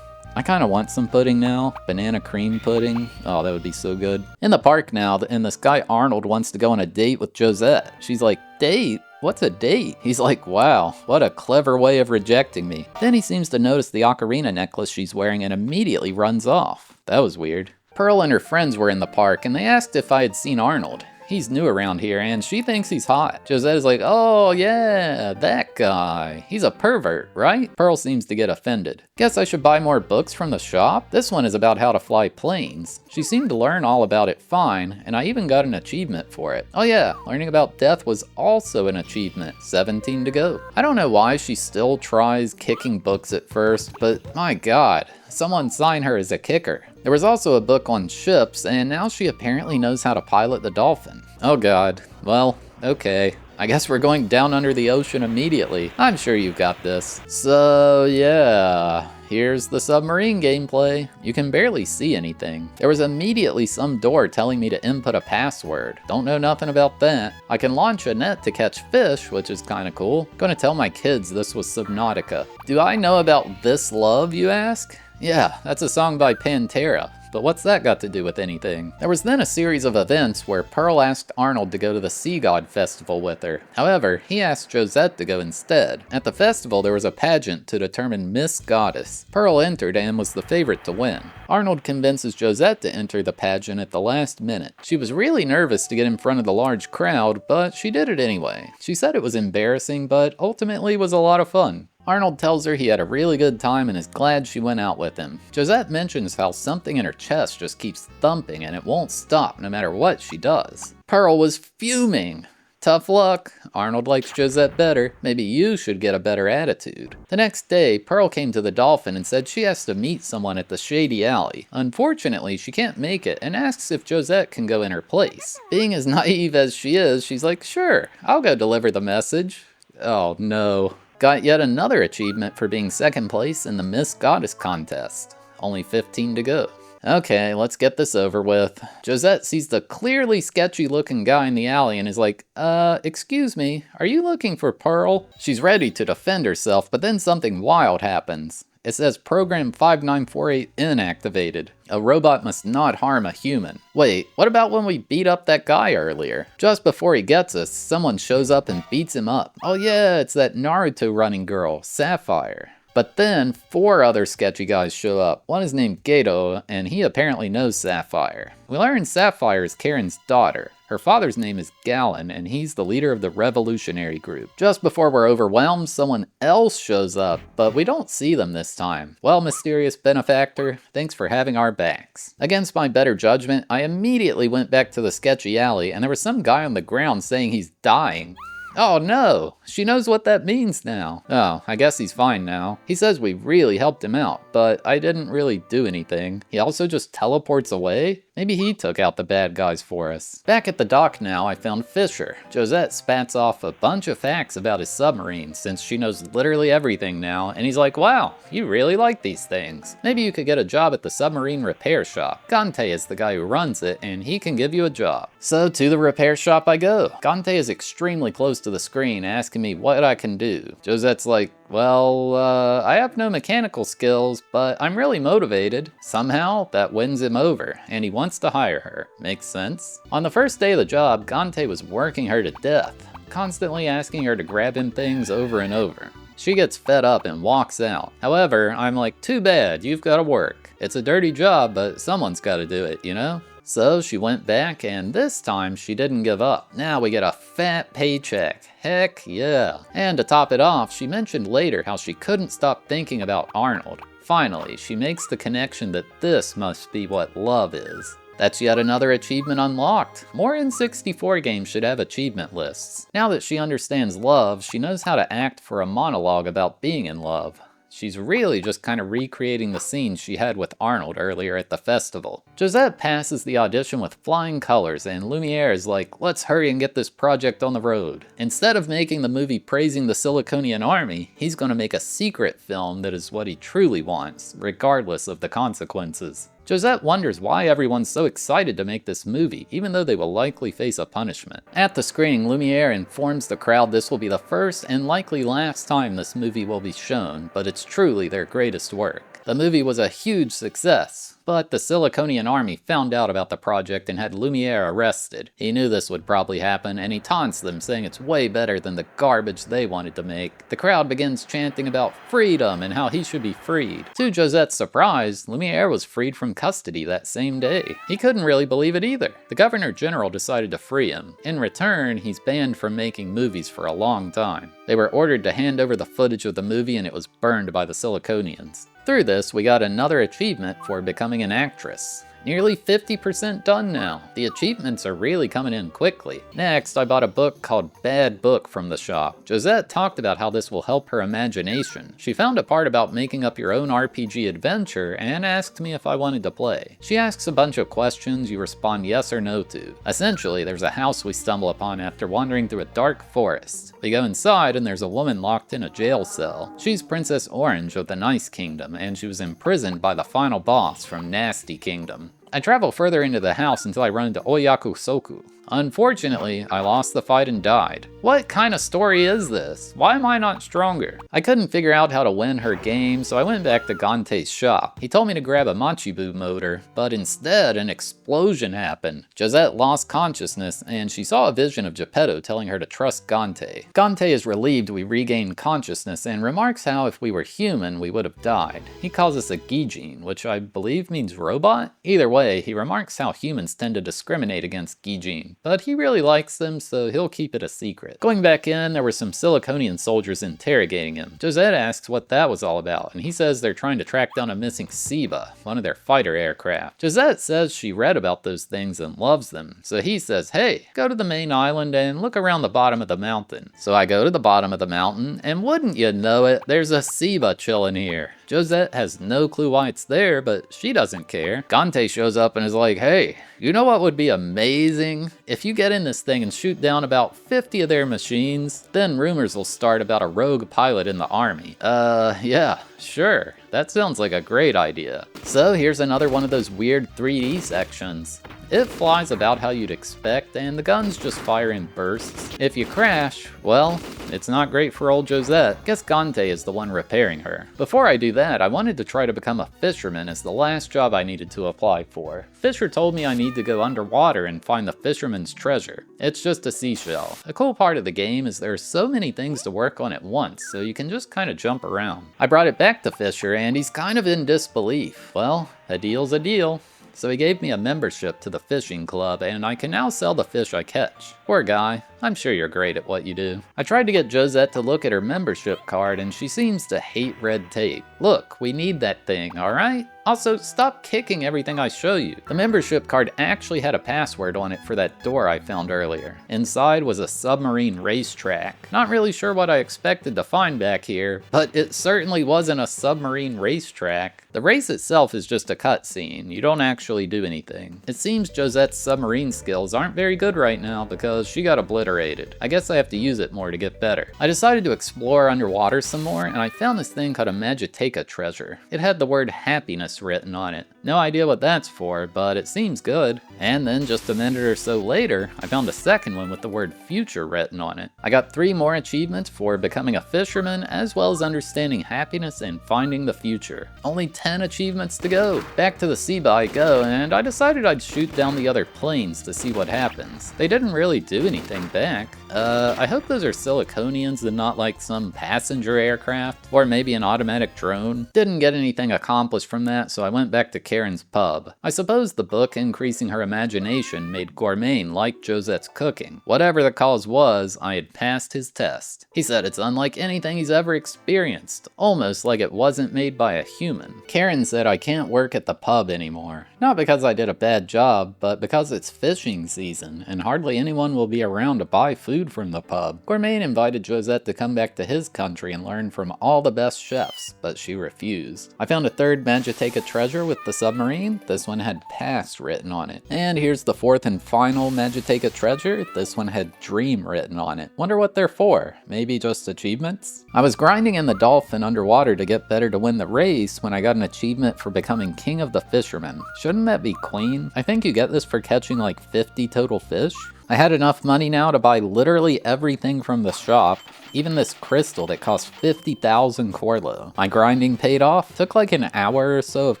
I kind of want some pudding now. Banana cream pudding. Oh, that would be so good. In the park now, and this guy Arnold wants to go on a date with Josette. She's like, date? What's a date? He's like, wow, what a clever way of rejecting me. Then he seems to notice the ocarina necklace she's wearing and immediately runs off. That was weird. Pearl and her friends were in the park and they asked if I had seen Arnold. He's new around here and she thinks he's hot. Josette is like, oh yeah, that guy. He's a pervert, right? Pearl seems to get offended. Guess I should buy more books from the shop? This one is about how to fly planes. She seemed to learn all about it fine, and I even got an achievement for it. Oh yeah, learning about death was also an achievement. 17 to go. I don't know why she still tries kicking books at first, but my god, someone sign her as a kicker. There was also a book on ships, and now she apparently knows how to pilot the Dolphin. Oh god. Well, okay. I guess we're going down under the ocean immediately. I'm sure you've got this. So yeah, here's the submarine gameplay. You can barely see anything. There was immediately some door telling me to input a password. Don't know nothing about that. I can launch a net to catch fish, which is kinda cool. Gonna tell my kids this was Subnautica. Do I know about This Love, you ask? Yeah, that's a song by Pantera. But what's that got to do with anything? There was then a series of events where Pearl asked Arnold to go to the Sea God Festival with her. However, he asked Josette to go instead. At the festival, there was a pageant to determine Miss Goddess. Pearl entered and was the favorite to win. Arnold convinces Josette to enter the pageant at the last minute. She was really nervous to get in front of the large crowd, but she did it anyway. She said it was embarrassing, but ultimately was a lot of fun. Arnold tells her he had a really good time and is glad she went out with him. Josette mentions how something in her chest just keeps thumping and it won't stop no matter what she does. Pearl was fuming. Tough luck. Arnold likes Josette better. Maybe you should get a better attitude. The next day, Pearl came to the Dolphin and said she has to meet someone at the shady alley. Unfortunately, she can't make it and asks if Josette can go in her place. Being as naive as she is, she's like, sure, I'll go deliver the message. Oh no. Got yet another achievement for being second place in the Miss Goddess contest. Only 15 to go. Okay, let's get this over with. Josette sees the clearly sketchy looking guy in the alley and is like, excuse me, are you looking for Pearl? She's ready to defend herself, but then something wild happens. It says program 5948 inactivated. A robot must not harm a human. Wait, what about when we beat up that guy earlier? Just before he gets us, someone shows up and beats him up. Oh yeah, it's that Naruto running girl, Sapphire. But then 4 other sketchy guys show up. One is named Gato, and he apparently knows Sapphire. We learn Sapphire is Karen's daughter. Her father's name is Gallon, and he's the leader of the revolutionary group. Just before we're overwhelmed, someone else shows up, but we don't see them this time. Well, mysterious benefactor, thanks for having our backs. Against my better judgment, I immediately went back to the sketchy alley, and there was some guy on the ground saying he's dying. Oh no, she knows what that means now. Oh, I guess he's fine now. He says we really helped him out, but I didn't really do anything. He also just teleports away? Maybe he took out the bad guys for us. Back at the dock now, I found Fisher. Josette spats off a bunch of facts about his submarine, since she knows literally everything now, and he's like, wow, you really like these things. Maybe you could get a job at the submarine repair shop. Gante is the guy who runs it, and he can give you a job. So to the repair shop I go. Gante is extremely close to the screen, asking me what I can do. Josette's like, well, I have no mechanical skills, but I'm really motivated. Somehow, that wins him over, and he wants to hire her. Makes sense. On the first day of the job, Gante was working her to death, constantly asking her to grab him things over and over. She gets fed up and walks out. However, I'm like, too bad, you've got to work. It's a dirty job, but someone's got to do it, you know? So she went back, and this time she didn't give up. Now we get a fat paycheck. Heck yeah. And to top it off, she mentioned later how she couldn't stop thinking about Arnold. Finally, she makes the connection that this must be what love is. That's yet another achievement unlocked. More N64 games should have achievement lists. Now that she understands love, she knows how to act for a monologue about being in love. She's really just kind of recreating the scenes she had with Arnold earlier at the festival. Josette passes the audition with flying colors, and Lumiere is like, let's hurry and get this project on the road. Instead of making the movie praising the Siliconian army, he's going to make a secret film that is what he truly wants, regardless of the consequences. Josette wonders why everyone's so excited to make this movie, even though they will likely face a punishment. At the screening, Lumiere informs the crowd this will be the first and likely last time this movie will be shown, but it's truly their greatest work. The movie was a huge success, but the Siliconian army found out about the project and had Lumiere arrested. He knew this would probably happen, and he taunts them, saying it's way better than the garbage they wanted to make. The crowd begins chanting about freedom and how he should be freed. To Josette's surprise, Lumiere was freed from custody that same day. He couldn't really believe it either. The Governor General decided to free him. In return, he's banned from making movies for a long time. They were ordered to hand over the footage of the movie, and it was burned by the Siliconians. Through this, we got another achievement for becoming an actress. Nearly 50% done now. The achievements are really coming in quickly. Next, I bought a book called Bad Book from the shop. Josette talked about how this will help her imagination. She found a part about making up your own RPG adventure and asked me if I wanted to play. She asks a bunch of questions you respond yes or no to. Essentially, there's a house we stumble upon after wandering through a dark forest. We go inside and there's a woman locked in a jail cell. She's Princess Orange of the Nice Kingdom, and she was imprisoned by the final boss from Nasty Kingdom. I travel further into the house until I run into Oyaku Soku. Unfortunately, I lost the fight and died. What kind of story is this? Why am I not stronger? I couldn't figure out how to win her game, so I went back to Gante's shop. He told me to grab a Machibu motor, but instead an explosion happened. Josette lost consciousness, and she saw a vision of Geppetto telling her to trust Gante. Gante is relieved we regained consciousness and remarks how if we were human, we would have died. He calls us a Gijin, which I believe means robot? Either way, he remarks how humans tend to discriminate against Gijin, but he really likes them, so he'll keep it a secret. Going back in, there were some Siliconian soldiers interrogating him. Josette asks what that was all about, and he says they're trying to track down a missing Seba, one of their fighter aircraft. Josette says she read about those things and loves them, so he says, hey, go to the main island and look around the bottom of the mountain. So I go to the bottom of the mountain, and wouldn't you know it, there's a Seba chilling here. Josette has no clue why it's there, but she doesn't care. Gante shows up and is like, hey, you know what would be amazing? If you get in this thing and shoot down about 50 of their machines, then rumors will start about a rogue pilot in the army. Yeah, sure. That sounds like a great idea. So here's another one of those weird 3D sections. It flies about how you'd expect, and the guns just fire in bursts. If you crash, well, it's not great for old Josette. Guess Gante is the one repairing her. Before I do that, I wanted to try to become a fisherman as the last job I needed to apply for. Fisher told me I need to go underwater and find the fisherman's treasure. It's just a seashell. A cool part of the game is there are so many things to work on at once, so you can just kind of jump around. I brought it back to Fisher, and he's kind of in disbelief. Well, a deal's a deal. So he gave me a membership to the fishing club, and I can now sell the fish I catch. Poor guy, I'm sure you're great at what you do. I tried to get Josette to look at her membership card, and she seems to hate red tape. Look, we need that thing, alright? Also, stop kicking everything I show you. The membership card actually had a password on it for that door I found earlier. Inside was a submarine racetrack. Not really sure what I expected to find back here, but it certainly wasn't a submarine racetrack. The race itself is just a cutscene. You don't actually do anything. It seems Josette's submarine skills aren't very good right now because she got obliterated. I guess I have to use it more to get better. I decided to explore underwater some more, and I found this thing called a Magiteika treasure. It had the word happiness written on it. No idea what that's for, but it seems good. And then just a minute or so later, I found a second one with the word future written on it. I got 3 more achievements for becoming a fisherman, as well as understanding happiness and finding the future. Only 10 achievements to go. Back to the Seba I go, and I decided I'd shoot down the other planes to see what happens. They didn't really do anything back. I hope those are Siliconians and not like some passenger aircraft, or maybe an automatic drone. Didn't get anything accomplished from that, that, so I went back to Karen's pub. I suppose the book increasing her imagination made Gourmain like Josette's cooking. Whatever the cause was, I had passed his test. He said it's unlike anything he's ever experienced, almost like it wasn't made by a human. Karen said I can't work at the pub anymore. Not because I did a bad job, but because it's fishing season, and hardly anyone will be around to buy food from the pub. Gourmain invited Josette to come back to his country and learn from all the best chefs, but she refused. I found a third Magiteka treasure with the submarine. This one had past written on it. And here's the fourth and final Magiteka treasure. This one had dream written on it. Wonder what they're for. Maybe just achievements? I was grinding in the dolphin underwater to get better to win the race when I got an achievement for becoming king of the fishermen. Shouldn't that be queen? I think you get this for catching like 50 total fish. I had enough money now to buy literally everything from the shop, even this crystal that cost 50,000 Corlo. My grinding paid off. Took like an hour or so of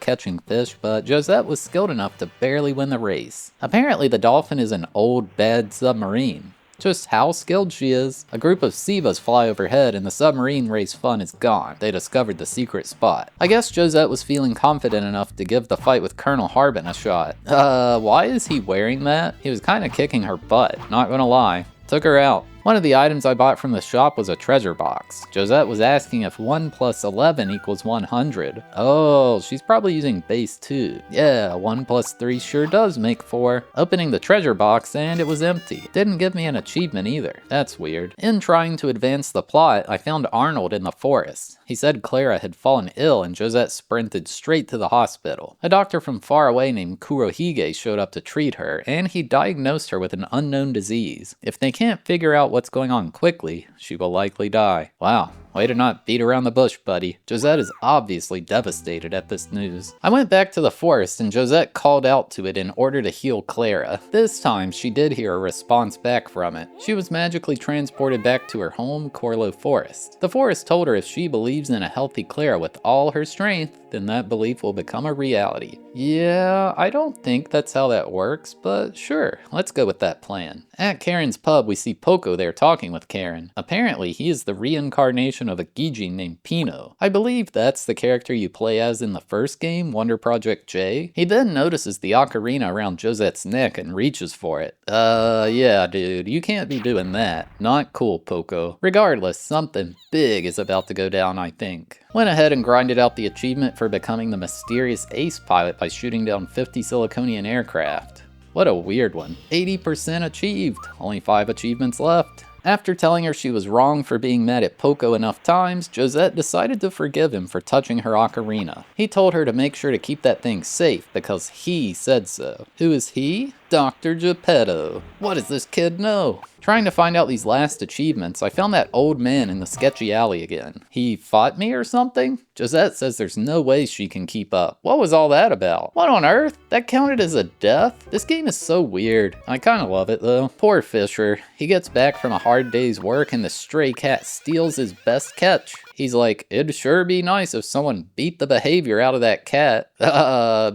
catching fish, but Josette was skilled enough to barely win the race. Apparently the dolphin is an old, bad submarine. Just how skilled she is. A group of Sivas fly overhead and the submarine race fun is gone. They discovered the secret spot. I guess Josette was feeling confident enough to give the fight with Colonel Harbin a shot. Why is he wearing that? He was kinda kicking her butt, not gonna lie. Took her out. One of the items I bought from the shop was a treasure box. Josette was asking if 1 plus 11 equals 100. Oh, she's probably using base 2. Yeah, 1 plus 3 sure does make 4. Opening the treasure box and it was empty. Didn't give me an achievement either. That's weird. In trying to advance the plot, I found Arnold in the forest. He said Clara had fallen ill and Josette sprinted straight to the hospital. A doctor from far away named Kurohige showed up to treat her, and he diagnosed her with an unknown disease. If they can't figure out what's going on quickly, she will likely die. Wow. Way to not beat around the bush, buddy. Josette is obviously devastated at this news. I went back to the forest and Josette called out to it in order to heal Clara. This time, she did hear a response back from it. She was magically transported back to her home, Corlo Forest. The forest told her if she believes in a healthy Clara with all her strength, then that belief will become a reality. Yeah, I don't think that's how that works, but sure, let's go with that plan. At Karen's pub, we see Poco there talking with Karen. Apparently, he is the reincarnation of a Gijin named Pino. I believe that's the character you play as in the first game, Wonder Project J. He then notices the ocarina around Josette's neck and reaches for it. Yeah, dude, you can't be doing that. Not cool, Poco. Regardless, something big is about to go down, I think. Went ahead and grinded out the achievement for becoming the mysterious ace pilot by shooting down 50 Siliconian aircraft. What a weird one. 80% achieved. Only 5 achievements left. After telling her she was wrong for being mad at Poco enough times, Josette decided to forgive him for touching her ocarina. He told her to make sure to keep that thing safe because he said so. Who is he? Dr. Geppetto. What does this kid know? Trying to find out these last achievements, I found that old man in the sketchy alley again. He fought me or something? Josette says there's no way she can keep up. What was all that about? What on earth? That counted as a death? This game is so weird. I kinda love it though. Poor Fisher. He gets back from a hard day's work and the stray cat steals his best catch. He's like, it'd sure be nice if someone beat the behavior out of that cat.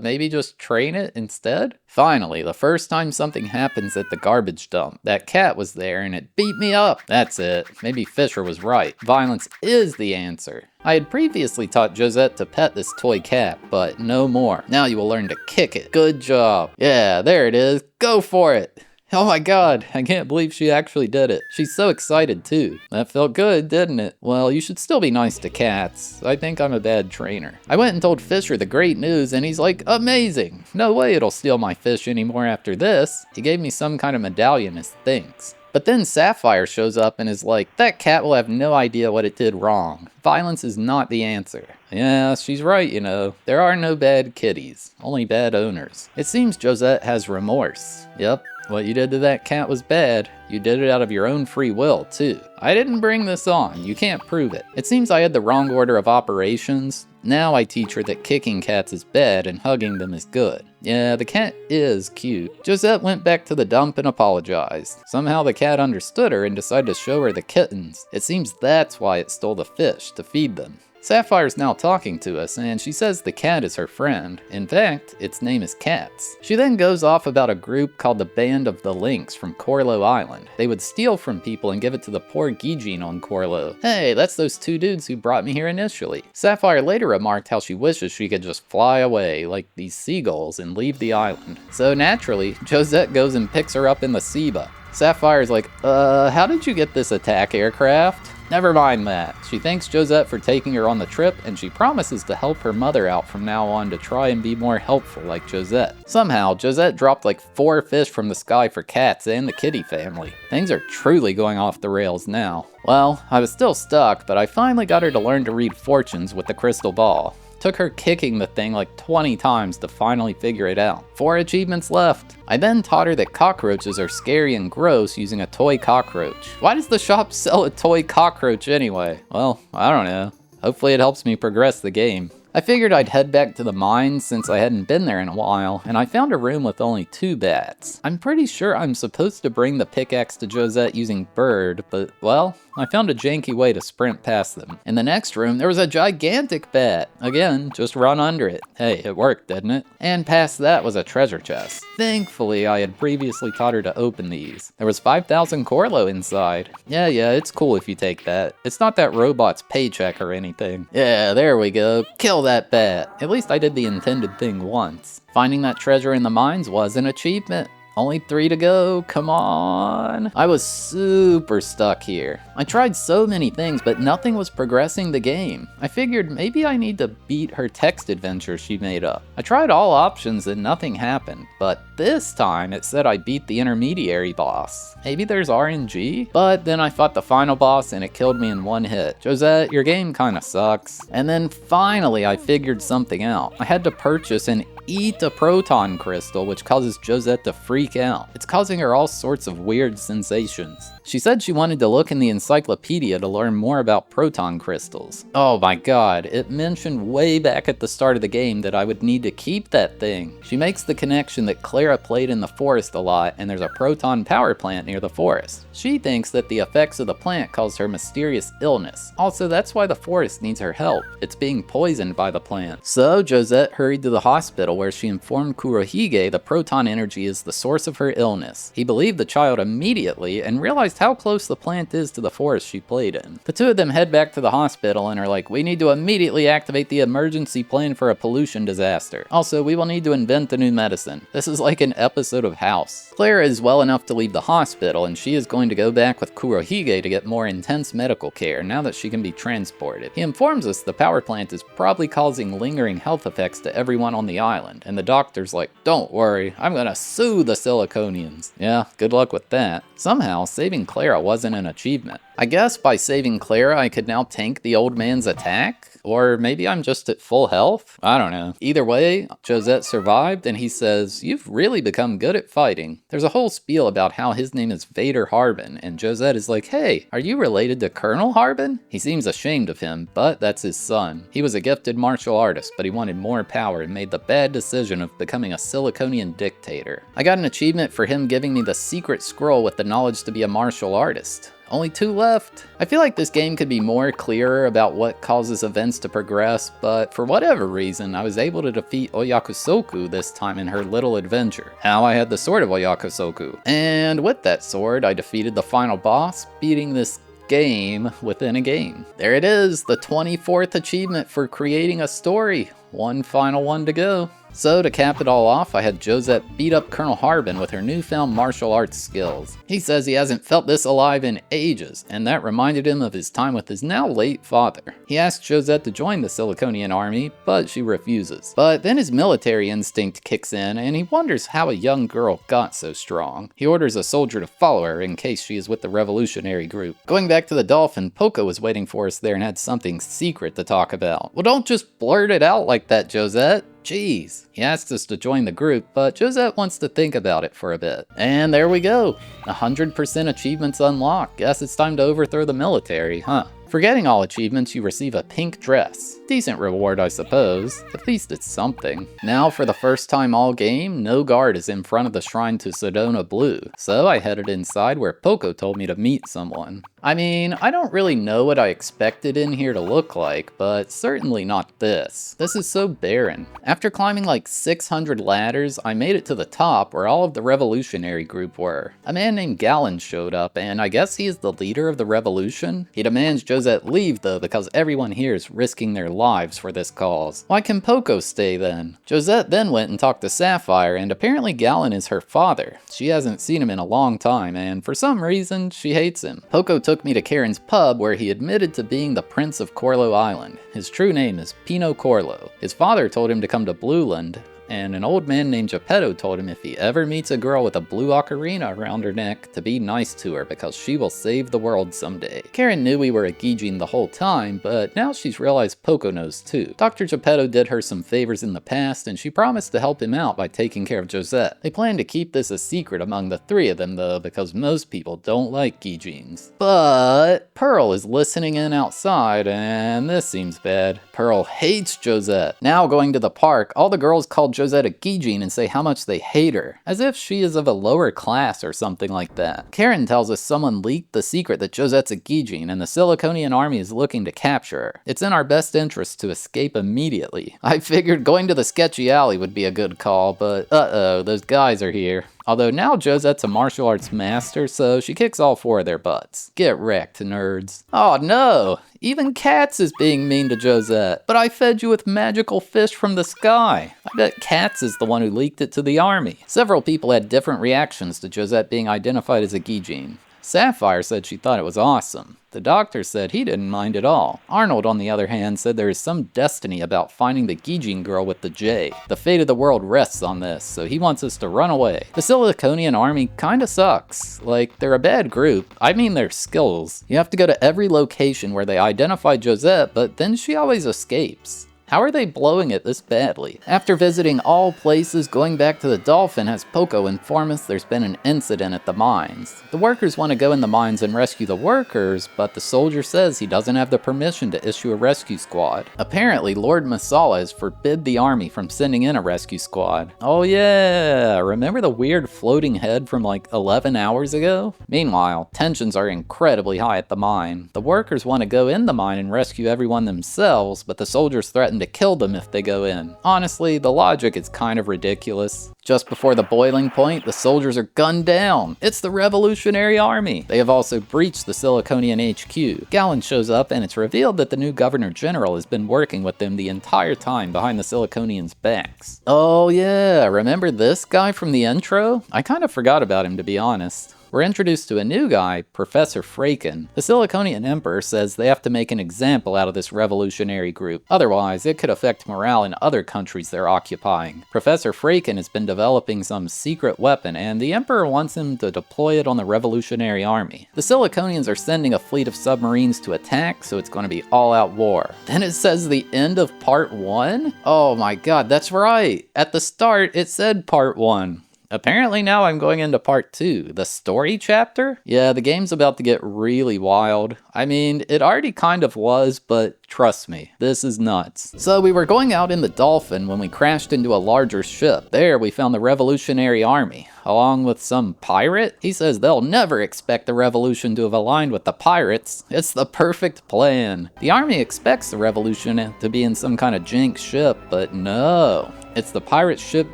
Maybe just train it instead? Finally, the first time something happens at the garbage dump, that cat was there and it beat me up. That's it. Maybe Fisher was right. Violence is the answer. I had previously taught Josette to pet this toy cat, but no more. Now you will learn to kick it. Good job. Yeah, there it is. Go for it. Oh my god, I can't believe she actually did it. She's so excited too. That felt good, didn't it? Well, you should still be nice to cats. I think I'm a bad trainer. I went and told Fisher the great news and he's like, amazing. No way it'll steal my fish anymore after this. He gave me some kind of medallion as thanks. But then Sapphire shows up and is like, that cat will have no idea what it did wrong. Violence is not the answer. Yeah, she's right, you know. There are no bad kitties, only bad owners. It seems Josette has remorse. Yep. What you did to that cat was bad. You did it out of your own free will, too. I didn't bring this on. You can't prove it. It seems I had the wrong order of operations. Now I teach her that kicking cats is bad and hugging them is good. Yeah, the cat is cute. Josette went back to the dump and apologized. Somehow the cat understood her and decided to show her the kittens. It seems that's why it stole the fish, to feed them. Sapphire's now talking to us, and she says the cat is her friend. In fact, its name is Cats. She then goes off about a group called the Band of the Lynx from Corlo Island. They would steal from people and give it to the poor Gijin on Corlo. Hey, that's those two dudes who brought me here initially. Sapphire later remarked how she wishes she could just fly away, like these seagulls, and leave the island. So naturally, Josette goes and picks her up in the Seba. Sapphire's like, how did you get this attack aircraft? Never mind that. She thanks Josette for taking her on the trip, and she promises to help her mother out from now on to try and be more helpful like Josette. Somehow, Josette dropped like 4 fish from the sky for Cats and the kitty family. Things are truly going off the rails now. Well, I was still stuck, but I finally got her to learn to read fortunes with the crystal ball. Took her kicking the thing like 20 times to finally figure it out. 4 achievements left. I then taught her that cockroaches are scary and gross using a toy cockroach. Why does the shop sell a toy cockroach anyway? Well, I don't know. Hopefully it helps me progress the game. I figured I'd head back to the mines since I hadn't been there in a while, and I found a room with only 2 bats. I'm pretty sure I'm supposed to bring the pickaxe to Josette using bird, but, well, I found a janky way to sprint past them. In the next room, there was a gigantic bat. Again, just run under it. Hey, it worked, didn't it? And past that was a treasure chest. Thankfully, I had previously taught her to open these. There was 5,000 Corlo inside. Yeah, it's cool if you take that. It's not that robot's paycheck or anything. Yeah, there we go. Kill that bat. At least I did the intended thing once. Finding that treasure in the mines was an achievement. Only 3 to go, come on. I was super stuck here. I tried so many things, but nothing was progressing the game. I figured maybe I need to beat her text adventure she made up. I tried all options and nothing happened, but this time it said I beat the intermediary boss. Maybe there's RNG? But then I fought the final boss and it killed me in 1 hit. Josette, your game kinda sucks. And then finally I figured something out. I had to purchase and eat a proton crystal, which causes Josette to freak out. It's causing her all sorts of weird sensations. She said she wanted to look in the encyclopedia to learn more about proton crystals. Oh my god, it mentioned way back at the start of the game that I would need to keep that thing. She makes the connection that Clara played in the forest a lot and there's a proton power plant near the forest. She thinks that the effects of the plant cause her mysterious illness. Also, that's why the forest needs her help. It's being poisoned by the plant. So Josette hurried to the hospital where she informed Kurohige the proton energy is the source of her illness. He believed the child immediately and realized how close the plant is to the forest she played in. The two of them head back to the hospital and are like, we need to immediately activate the emergency plan for a pollution disaster. Also, we will need to invent a new medicine. This is like an episode of House. Clara is well enough to leave the hospital and she is going to go back with Kurohige to get more intense medical care now that she can be transported. He informs us the power plant is probably causing lingering health effects to everyone on the island, and the doctor's like, don't worry, I'm gonna sue the Siliconians. Yeah, good luck with that. Somehow, saving Clara wasn't an achievement. I guess by saving Clara, I could now tank the old man's attack? Or maybe I'm just at full health? I don't know. Either way, Josette survived, and he says, you've really become good at fighting. There's a whole spiel about how his name is Vader Harbin, and Josette is like, hey, are you related to Colonel Harbin? He seems ashamed of him, but that's his son. He was a gifted martial artist, but he wanted more power and made the bad decision of becoming a Siliconian dictator. I got an achievement for him giving me the secret scroll with the knowledge to be a martial artist. Only 2 left. I feel like this game could be more clearer about what causes events to progress, but for whatever reason, I was able to defeat Oyakusoku this time in her little adventure. How I had the sword of Oyakusoku. And with that sword, I defeated the final boss, beating this game within a game. There it is, the 24th achievement for creating a story. 1 final one to go. So to cap it all off, I had Josette beat up Colonel Harbin with her newfound martial arts skills. He says he hasn't felt this alive in ages, and that reminded him of his time with his now late father. He asks Josette to join the Siliconian army, but she refuses. But then his military instinct kicks in, and he wonders how a young girl got so strong. He orders a soldier to follow her in case she is with the revolutionary group. Going back to the Dolphin, Poco was waiting for us there and had something secret to talk about. Well, don't just blurt it out like that, Josette. Jeez. He asks us to join the group, but Josette wants to think about it for a bit. And there we go. 100% achievements unlocked. Guess it's time to overthrow the military, huh? For getting all achievements, you receive a pink dress. Decent reward, I suppose. At least it's something. Now, for the first time all game, no guard is in front of the shrine to Sedona Blue, so I headed inside where Poco told me to meet someone. I mean, I don't really know what I expected in here to look like, but certainly not this. This is so barren. After climbing like 600 ladders, I made it to the top where all of the revolutionary group were. A man named Gallon showed up, and I guess he is the leader of the revolution. He demands Josette leave though, because everyone here is risking their lives for this cause. Why can Poco stay then? Josette then went and talked to Sapphire, and apparently Gallon is her father. She hasn't seen him in a long time, and for some reason, she hates him. Poco took me to Karen's pub where he admitted to being the Prince of Corlo Island. His true name is Pino Corlo. His father told him to come to Blueland, and an old man named Geppetto told him if he ever meets a girl with a blue ocarina around her neck to be nice to her because she will save the world someday. Karen knew we were a Gijin the whole time, but now she's realized Poco knows too. Dr. Geppetto did her some favors in the past, and she promised to help him out by taking care of Josette. They plan to keep this a secret among the three of them though, because most people don't like Gijins. But Pearl is listening in outside, and this seems bad. Pearl hates Josette. Now going to the park, all the girls called Josette a Gijin and say how much they hate her, as if she is of a lower class or something like that. Karen tells us someone leaked the secret that Josette's a Gijin and the Siliconian army is looking to capture her. It's in our best interest to escape immediately. I figured going to the sketchy alley would be a good call, but uh-oh, those guys are here. Although now Josette's a martial arts master, so she kicks all four of their butts. Get wrecked, nerds. Oh no! Even Cats is being mean to Josette. But I fed you with magical fish from the sky. I bet Cats is the one who leaked it to the army. Several people had different reactions to Josette being identified as a Gijin. Sapphire said she thought it was awesome. The doctor said he didn't mind at all. Arnold, on the other hand, said there is some destiny about finding the Gijin girl with the J. The fate of the world rests on this, so he wants us to run away. The Siliconian army kinda sucks. Like, they're a bad group. I mean their skills. You have to go to every location where they identify Josette, but then she always escapes. How are they blowing it this badly? After visiting all places, going back to the Dolphin has Poco inform us there's been an incident at the mines. The workers want to go in the mines and rescue the workers, but the soldier says he doesn't have the permission to issue a rescue squad. Apparently, Lord Masala has forbid the army from sending in a rescue squad. Oh yeah, remember the weird floating head from like 11 hours ago? Meanwhile, tensions are incredibly high at the mine. The workers want to go in the mine and rescue everyone themselves, but the soldiers threaten to kill them if they go in. Honestly, the logic is kind of ridiculous. Just before the boiling point, the soldiers are gunned down. It's the Revolutionary Army. They have also breached the Siliconian HQ. Gallon shows up and it's revealed that the new Governor General has been working with them the entire time behind the Siliconians' backs. Oh yeah, remember this guy from the intro? I kind of forgot about him, to be honest. We're introduced to a new guy, Professor Fraken. The Siliconian Emperor says they have to make an example out of this revolutionary group. Otherwise, it could affect morale in other countries they're occupying. Professor Fraken has been developing some secret weapon, and the Emperor wants him to deploy it on the revolutionary army. The Siliconians are sending a fleet of submarines to attack, so it's going to be all-out war. Then it says the end of Part 1? Oh my god, that's right! At the start, it said Part 1. Apparently now I'm going into part 2, the story chapter? Yeah, the game's about to get really wild. I mean, it already kind of was, but trust me, this is nuts. So we were going out in the Dolphin when we crashed into a larger ship. There we found the Revolutionary Army, along with some pirate. He says they'll never expect the revolution to have aligned with the pirates. It's the perfect plan. The army expects the revolution to be in some kind of jank ship, but no. It's the pirate ship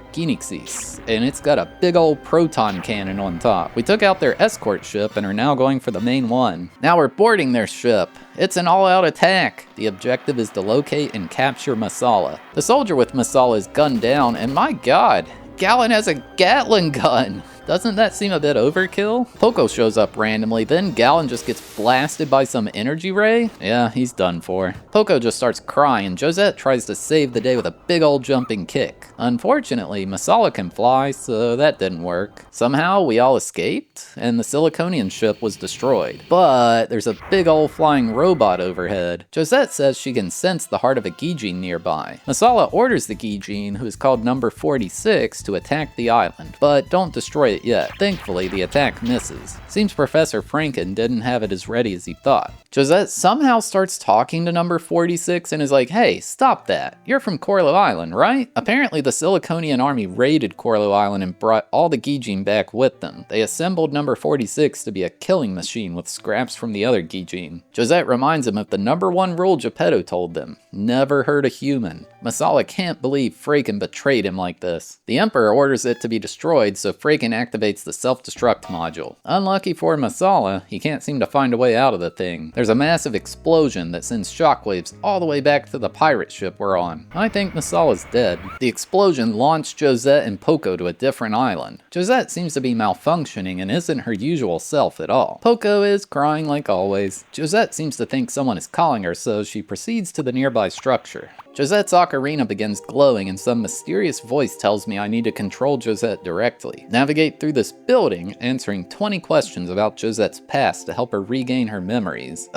Ginixis, and it's got a big old proton cannon on top. We took out their escort ship and are now going for the main one. Now we're boarding their ship. It's an all-out attack. The objective is to locate and capture Masala. The soldier with Masala is gunned down, and my god, Gallon has a Gatling gun. Doesn't that seem a bit overkill? Poco shows up randomly, then Gallon just gets blasted by some energy ray? Yeah, he's done for. Poco just starts crying. Josette tries to save the day with a big old jumping kick. Unfortunately, Masala can fly, so that didn't work. Somehow, we all escaped, and the Siliconian ship was destroyed. But there's a big old flying robot overhead. Josette says she can sense the heart of a Gijin nearby. Masala orders the Gijin, who is called number 46, to attack the island, but don't destroy it yet. Thankfully, the attack misses. Seems Professor Franken didn't have it as ready as he thought. Josette somehow starts talking to number 46 and is like, hey, stop that. You're from Corlo Island, right? Apparently the Siliconian army raided Corlo Island and brought all the Gijin back with them. They assembled number 46 to be a killing machine with scraps from the other Gijin. Josette reminds him of the number one rule Geppetto told them: never hurt a human. Masala can't believe Franken betrayed him like this. The Emperor orders it to be destroyed, so Franken activates the self-destruct module. Unlucky for Masala, he can't seem to find a way out of the thing. There's a massive explosion that sends shockwaves all the way back to the pirate ship we're on. I think Masala's dead. The explosion launched Josette and Poco to a different island. Josette seems to be malfunctioning and isn't her usual self at all. Poco is crying like always. Josette seems to think someone is calling her, so she proceeds to the nearby structure. Josette's ocarina begins glowing and some mysterious voice tells me I need to control Josette directly. Navigate through this building, answering 20 questions about Josette's past to help her regain her memories.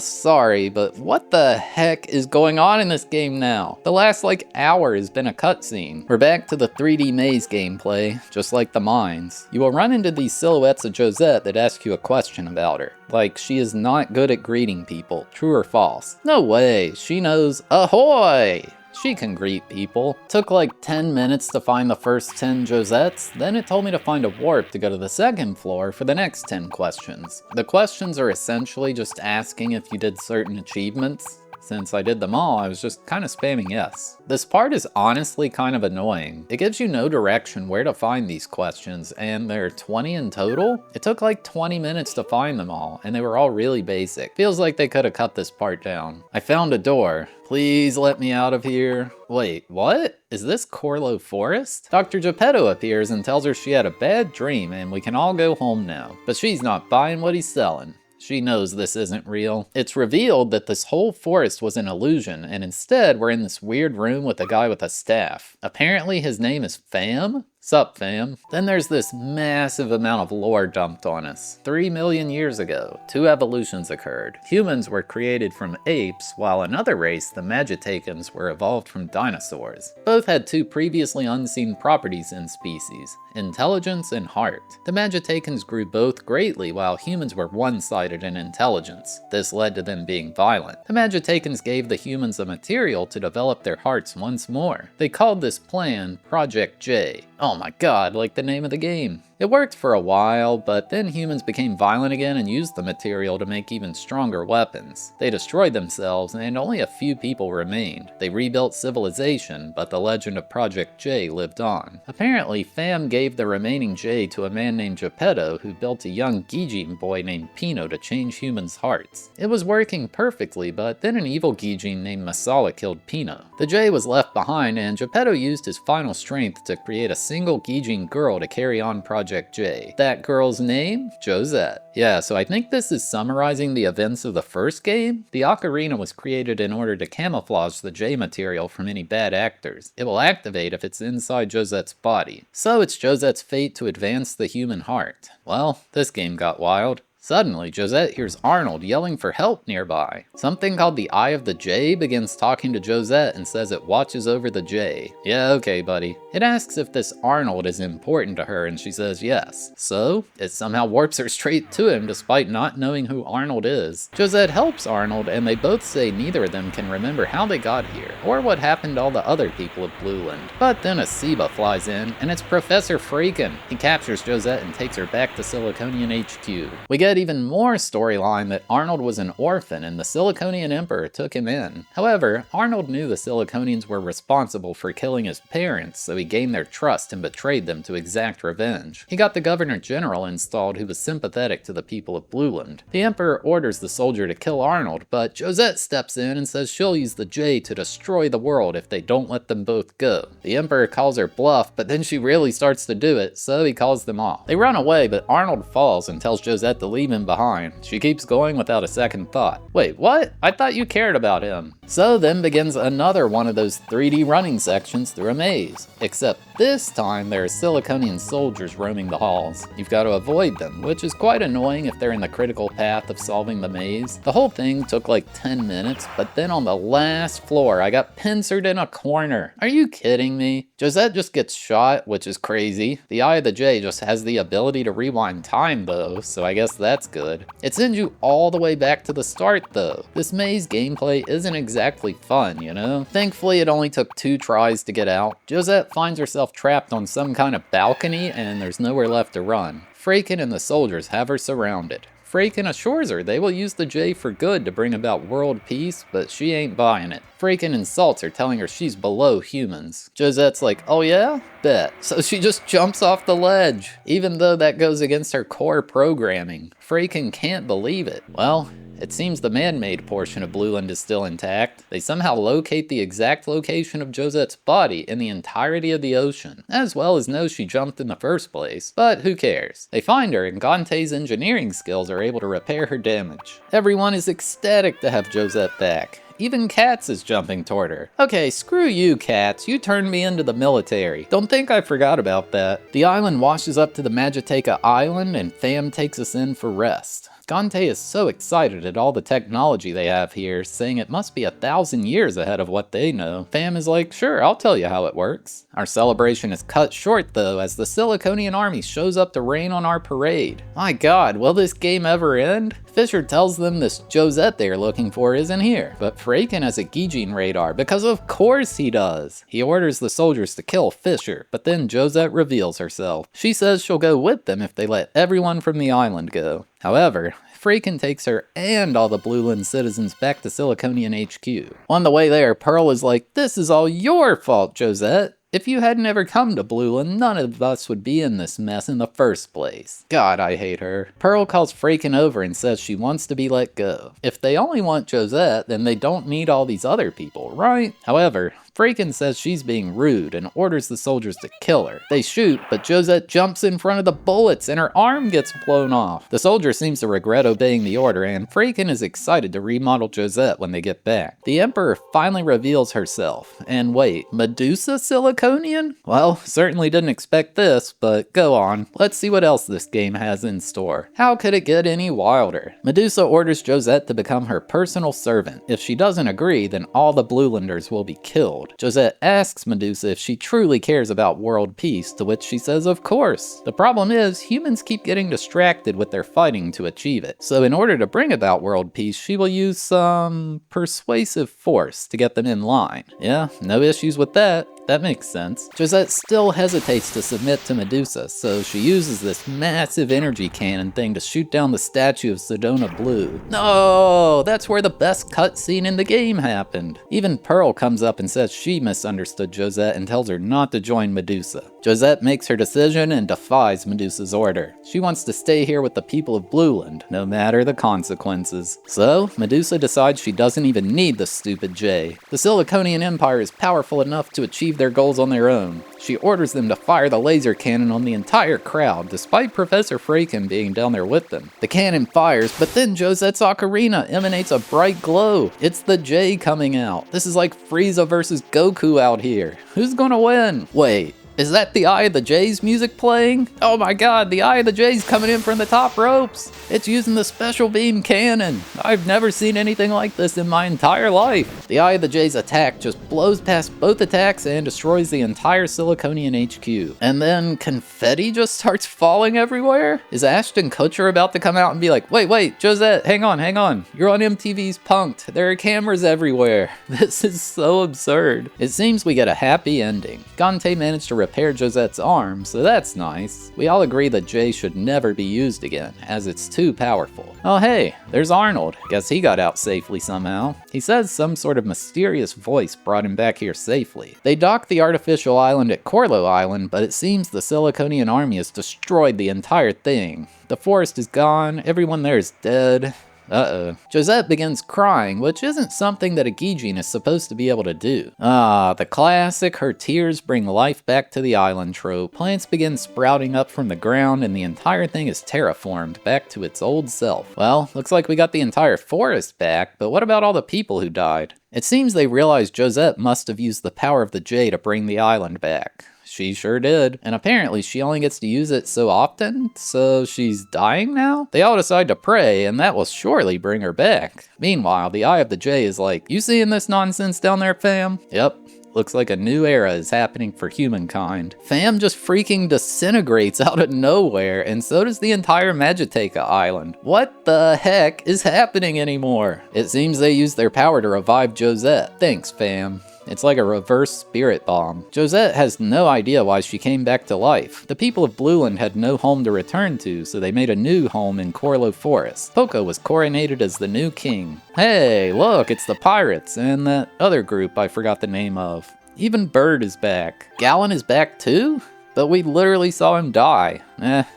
Sorry, but what the heck is going on in this game now? The last hour has been a cutscene. We're back to the 3D maze gameplay, just like the mines. You will run into these silhouettes of Josette that ask you a question about her. Like, she is not good at greeting people. True or false? No way. She knows ahoy! She can greet people. Took like 10 minutes to find the first 10 Josettes, then it told me to find a warp to go to the second floor for the next 10 questions. The questions are essentially just asking if you did certain achievements. Since I did them all, I was just kind of spamming yes. This part is honestly kind of annoying. It gives you no direction where to find these questions, and there are 20 in total? It took like 20 minutes to find them all, and they were all really basic. Feels like they could have cut this part down. I found a door. Please let me out of here. Wait, what? Is this Corlo Forest? Dr. Geppetto appears and tells her she had a bad dream and we can all go home now. But she's not buying what he's selling. She knows this isn't real. It's revealed that this whole forest was an illusion, and instead we're in this weird room with a guy with a staff. Apparently his name is Fam? Sup, fam? Then there's this massive amount of lore dumped on us. 3 million years ago, 2 evolutions occurred. Humans were created from apes, while another race, the Magitakans, were evolved from dinosaurs. Both had 2 previously unseen properties in species: intelligence and heart. The Magitakans grew both greatly, while humans were one-sided in intelligence. This led to them being violent. The Magitakans gave the humans a material to develop their hearts once more. They called this plan Project J. Oh my god, like the name of the game. It worked for a while, but then humans became violent again and used the material to make even stronger weapons. They destroyed themselves, and only a few people remained. They rebuilt civilization, but the legend of Project J lived on. Apparently, Fam gave the remaining J to a man named Geppetto, who built a young Gijin boy named Pino to change humans' hearts. It was working perfectly, but then an evil Gijin named Masala killed Pino. The J was left behind, and Geppetto used his final strength to create a single Gijin girl to carry on Project J. That girl's name? Josette. Yeah, so I think this is summarizing the events of the first game. The ocarina was created in order to camouflage the J material from any bad actors. It will activate if it's inside Josette's body. So it's Josette's fate to advance the human heart. Well, this game got wild. Suddenly, Josette hears Arnold yelling for help nearby. Something called the Eye of the J begins talking to Josette and says it watches over the J. Yeah, okay, buddy. It asks if this Arnold is important to her and she says yes. So, it somehow warps her straight to him despite not knowing who Arnold is. Josette helps Arnold and they both say neither of them can remember how they got here or what happened to all the other people of Blueland. But then a Seba flies in and it's Professor Franken. He captures Josette and takes her back to Siliconian HQ. We get even more storyline that Arnold was an orphan and the Siliconian Emperor took him in. However, Arnold knew the Siliconians were responsible for killing his parents, so he gained their trust and betrayed them to exact revenge. He got the Governor General installed who was sympathetic to the people of Blueland. The Emperor orders the soldier to kill Arnold, but Josette steps in and says she'll use the J to destroy the world if they don't let them both go. The Emperor calls her bluff, but then she really starts to do it, so he calls them off. They run away, but Arnold falls and tells Josette to leave him behind. She keeps going without a second thought. Wait, what? I thought you cared about him. So then begins another one of those 3D running sections through a maze. Except this time there are Siliconian soldiers roaming the halls. You've got to avoid them, which is quite annoying if they're in the critical path of solving the maze. The whole thing took like 10 minutes, but then on the last floor I got pincered in a corner. Are you kidding me? Josette just gets shot, which is crazy. The Eye of the J just has the ability to rewind time though, so I guess that's good. It sends you all the way back to the start though. This maze gameplay isn't exactly fun, you know? Thankfully it only took 2 tries to get out. Josette finds herself trapped on some kind of balcony and there's nowhere left to run. Freykin and the soldiers have her surrounded. Freykin assures her they will use the J for good to bring about world peace, but she ain't buying it. Freykin insults her, telling her she's below humans. Josette's like, oh yeah? Bet. So she just jumps off the ledge, even though that goes against her core programming. Freykin can't believe it. Well, it seems the man-made portion of Blueland is still intact. They somehow locate the exact location of Josette's body in the entirety of the ocean, as well as know she jumped in the first place. But who cares? They find her and Gante's engineering skills are able to repair her damage. Everyone is ecstatic to have Josette back. Even Katz is jumping toward her. Okay, screw you, Katz. You turned me into the military. Don't think I forgot about that. The island washes up to the Magiteca Island and Tham takes us in for rest. Gante is so excited at all the technology they have here, saying it must be 1,000 years ahead of what they know. Tham is like, sure, I'll tell you how it works. Our celebration is cut short though, as the Siliconian army shows up to rain on our parade. My god, will this game ever end? Fisher tells them this Josette they are looking for isn't here, but Freykin has a Gijin radar, because of course he does. He orders the soldiers to kill Fisher, but then Josette reveals herself. She says she'll go with them if they let everyone from the island go. However, Freykin takes her and all the Blueland citizens back to Siliconian HQ. On the way there, Pearl is like, this is all your fault, Josette. If you hadn't ever come to Blueland, none of us would be in this mess in the first place. God, I hate her. Pearl calls Freykin over and says she wants to be let go. If they only want Josette, then they don't need all these other people, right? However, Freykin says she's being rude and orders the soldiers to kill her. They shoot, but Josette jumps in front of the bullets and her arm gets blown off. The soldier seems to regret obeying the order, and Freykin is excited to remodel Josette when they get back. The Emperor finally reveals herself. And wait, Medusa Siliconian? Well, certainly didn't expect this, but go on. Let's see what else this game has in store. How could it get any wilder? Medusa orders Josette to become her personal servant. If she doesn't agree, then all the Bluelanders will be killed. Josette asks Medusa if she truly cares about world peace, to which she says of course. The problem is, humans keep getting distracted with their fighting to achieve it. So in order to bring about world peace, she will use some persuasive force to get them in line. Yeah, no issues with that. That makes sense. Josette still hesitates to submit to Medusa, so she uses this massive energy cannon thing to shoot down the statue of Sedona Blue. No, that's where the best cutscene in the game happened. Even Pearl comes up and says she misunderstood Josette and tells her not to join Medusa. Josette makes her decision and defies Medusa's order. She wants to stay here with the people of Blueland, no matter the consequences. So, Medusa decides she doesn't even need the stupid J. The Siliconian Empire is powerful enough to achieve their goals on their own. She orders them to fire the laser cannon on the entire crowd, despite Professor Freykin being down there with them. The cannon fires, but then Josette's ocarina emanates a bright glow. It's the J coming out. This is like Frieza versus Goku out here. Who's gonna win? Wait. Is that the Eye of the J's music playing? Oh my god, the Eye of the J's coming in from the top ropes! It's using the special beam cannon! I've never seen anything like this in my entire life! The Eye of the J's attack just blows past both attacks and destroys the entire Siliconian HQ. And then confetti just starts falling everywhere? Is Ashton Kutcher about to come out and be like, wait, Josette, hang on, you're on MTV's Punk'd, there are cameras everywhere. This is so absurd. It seems we get a happy ending. Gante managed to repair Josette's arm, so that's nice. We all agree that J should never be used again, as it's too powerful. Oh hey, there's Arnold. Guess he got out safely somehow. He says some sort of mysterious voice brought him back here safely. They dock the artificial island at Corlo Island, but it seems the Siliconian army has destroyed the entire thing. The forest is gone, everyone there is dead. Uh-oh. Josette begins crying, which isn't something that a Gijin is supposed to be able to do. Ah, the classic her tears bring life back to the island trope. Plants begin sprouting up from the ground and the entire thing is terraformed back to its old self. Well, looks like we got the entire forest back, but what about all the people who died? It seems they realized Josette must have used the power of the J to bring the island back. She sure did. And apparently she only gets to use it so often, so she's dying now? They all decide to pray, and that will surely bring her back. Meanwhile, the Eye of the J is like, you seeing this nonsense down there, fam? Yep. Looks like a new era is happening for humankind. Fam just freaking disintegrates out of nowhere, and so does the entire Magiteika Island. What the heck is happening anymore? It seems they used their power to revive Josette. Thanks, fam. It's like a reverse spirit bomb. Josette has no idea why she came back to life. The people of Blueland had no home to return to, so they made a new home in Corlo Forest. Poco was coronated as the new king. Hey, look, it's the pirates and that other group I forgot the name of. Even Bird is back. Gallon is back too? But we literally saw him die.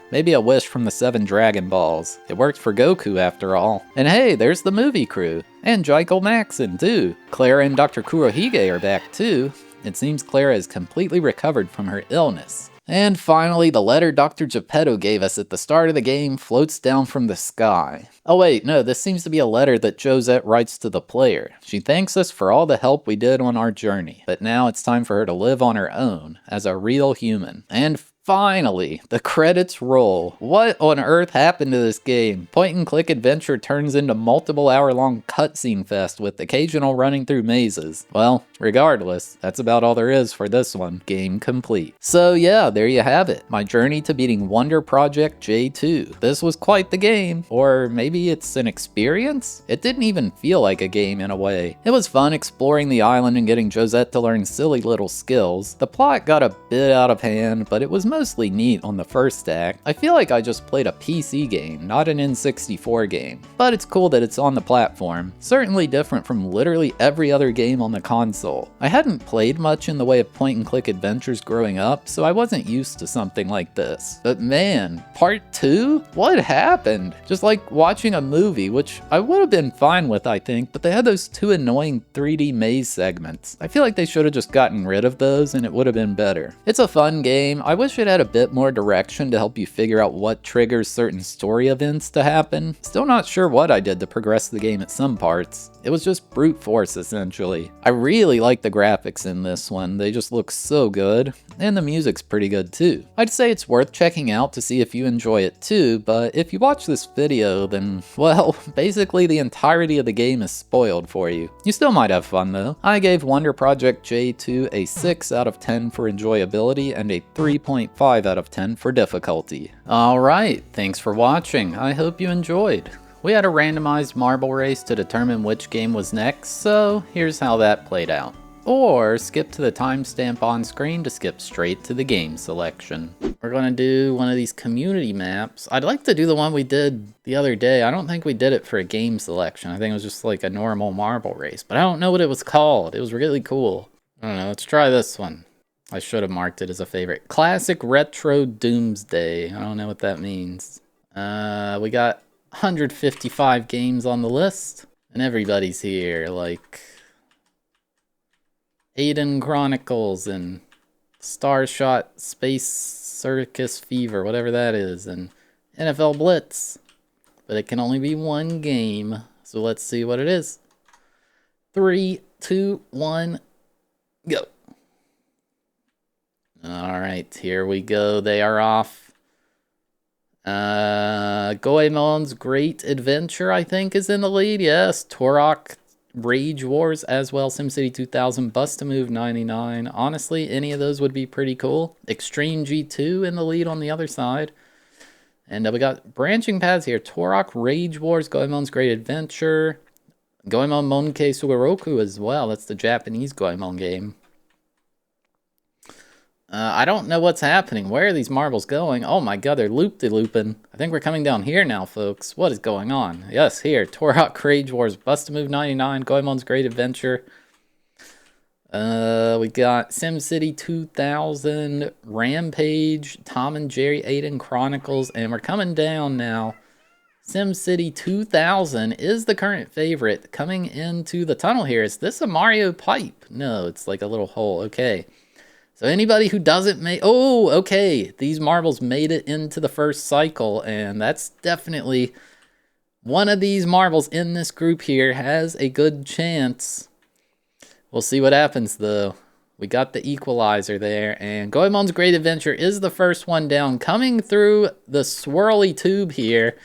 Maybe a wish from the 7 Dragon Balls. It worked for Goku after all. And hey, there's the movie crew. And Jaiko Maxon too. Clara and Dr. Kurohige are back too. It seems Clara has completely recovered from her illness. And finally, the letter Dr. Geppetto gave us at the start of the game floats down from the sky. Oh wait, no, this seems to be a letter that Josette writes to the player. She thanks us for all the help we did on our journey, but now it's time for her to live on her own, as a real human. And finally, the credits roll. What on earth happened to this game? Point-and-click adventure turns into multiple hour-long cutscene fest with occasional running through mazes. Well, regardless, that's about all there is for this one. Game complete. So yeah, there you have it. My journey to beating Wonder Project J2. This was quite the game. Or maybe it's an experience? It didn't even feel like a game in a way. It was fun exploring the island and getting Josette to learn silly little skills. The plot got a bit out of hand, but it was mostly neat on the first act. I feel like I just played a PC game, not an N64 game. But it's cool that it's on the platform. Certainly different from literally every other game on the console. I hadn't played much in the way of point-and-click adventures growing up, so I wasn't used to something like this. But man, part 2? What happened? Just like watching a movie, which I would have been fine with, I think, but they had those 2 annoying 3D maze segments. I feel like they should have just gotten rid of those and it would have been better. It's a fun game. I wish it had a bit more direction to help you figure out what triggers certain story events to happen. Still not sure what I did to progress the game at some parts. It was just brute force, essentially. I really like the graphics in this one. They just look so good. And the music's pretty good too. I'd say it's worth checking out to see if you enjoy it too, but if you watch this video, then, well, basically the entirety of the game is spoiled for you. You still might have fun though. I gave Wonder Project J2 a 6 out of 10 for enjoyability and a 3.5 out of 10 for difficulty. Alright, thanks for watching. I hope you enjoyed. We had a randomized marble race to determine which game was next, so here's how that played out. Or skip to the timestamp on screen to skip straight to the game selection. We're gonna do one of these community maps. I'd like to do the one we did the other day. I don't think we did it for a game selection. I think it was just like a normal marble race, but I don't know what it was called. It was really cool. I don't know, let's try this one. I should have marked it as a favorite. Classic Retro Doomsday. I don't know what that means. We got 155 games on the list, and everybody's here, like Aiden Chronicles and Starshot Space Circus Fever, whatever that is, and NFL Blitz. But it can only be one game, so let's see what it is. 3, 2, 1, go. Alright, here we go. They are off. Goemon's Great Adventure, I think, is in the lead. Yes, Turok Rage Wars as well. SimCity 2000, Bust-A-Move 99. Honestly, any of those would be pretty cool. Extreme G2 in the lead on the other side. And we got branching paths here. Turok Rage Wars, Goemon's Great Adventure. Goemon Monkei Sugoroku as well. That's the Japanese Goemon game. I don't know what's happening. Where are these marbles going? Oh my god, they're loop-de-looping. I think we're coming down here now, folks. What is going on? Yes, here. Turok Rage Wars, Bust-A-Move 99, Goemon's Great Adventure. We got SimCity 2000, Rampage, Tom and Jerry Aiden Chronicles, and we're coming down now. SimCity 2000 is the current favorite. Coming into the tunnel here. Is this a Mario pipe? No, it's like a little hole. Okay. So anybody who doesn't make... Oh, okay. These marbles made it into the first cycle, and that's definitely... One of these marbles in this group here has a good chance. We'll see what happens, though. We got the equalizer there, and Goemon's Great Adventure is the first one down, coming through the swirly tube here.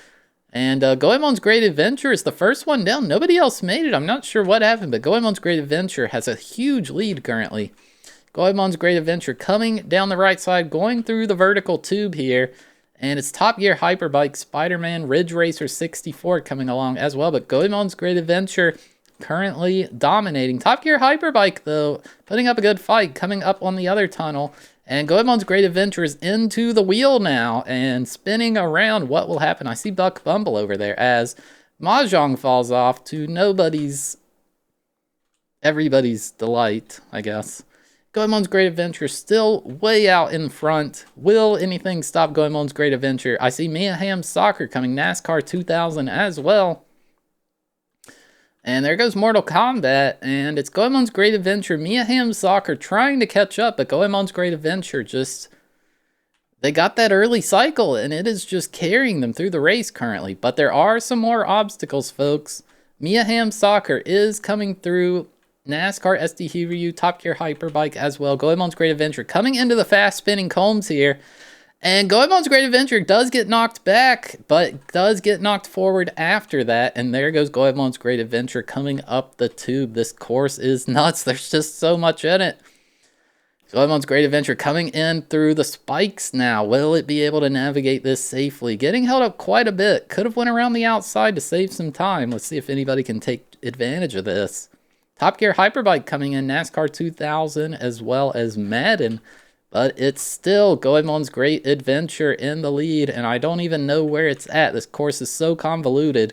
And Goemon's Great Adventure is the first one down. Nobody else made it. I'm not sure what happened, but Goemon's Great Adventure has a huge lead currently. Goemon's Great Adventure coming down the right side, going through the vertical tube here. And it's Top Gear Hyperbike, Spider-Man, Ridge Racer 64 coming along as well. But Goemon's Great Adventure currently dominating. Top Gear Hyperbike, though, putting up a good fight, coming up on the other tunnel. And Goemon's Great Adventure is into the wheel now and spinning around. What will happen? I see Buck Bumble over there as Mahjong falls off to everybody's delight, I guess. Goemon's Great Adventure still way out in front. Will anything stop Goemon's Great Adventure? I see Mia Hamm's Soccer coming, NASCAR 2000 as well. And there goes Mortal Kombat, and it's Goemon's Great Adventure, Mia Hamm's Soccer trying to catch up, but Goemon's Great Adventure they got that early cycle, and it is just carrying them through the race currently. But there are some more obstacles, folks. Mia Hamm's Soccer is coming through, NASCAR SD Hiryu, Top Gear Hyperbike as well. Goemon's Great Adventure coming into the fast spinning combs here. And Goemon's Great Adventure does get knocked back, but does get knocked forward after that. And there goes Goemon's Great Adventure coming up the tube. This course is nuts. There's just so much in it. Goemon's Great Adventure coming in through the spikes now. Will it be able to navigate this safely? Getting held up quite a bit. Could have went around the outside to save some time. Let's see if anybody can take advantage of this. Top Gear Hyperbike coming in, NASCAR 2000 as well as Madden. But it's still Goemon's Great Adventure in the lead, and I don't even know where it's at. This course is so convoluted.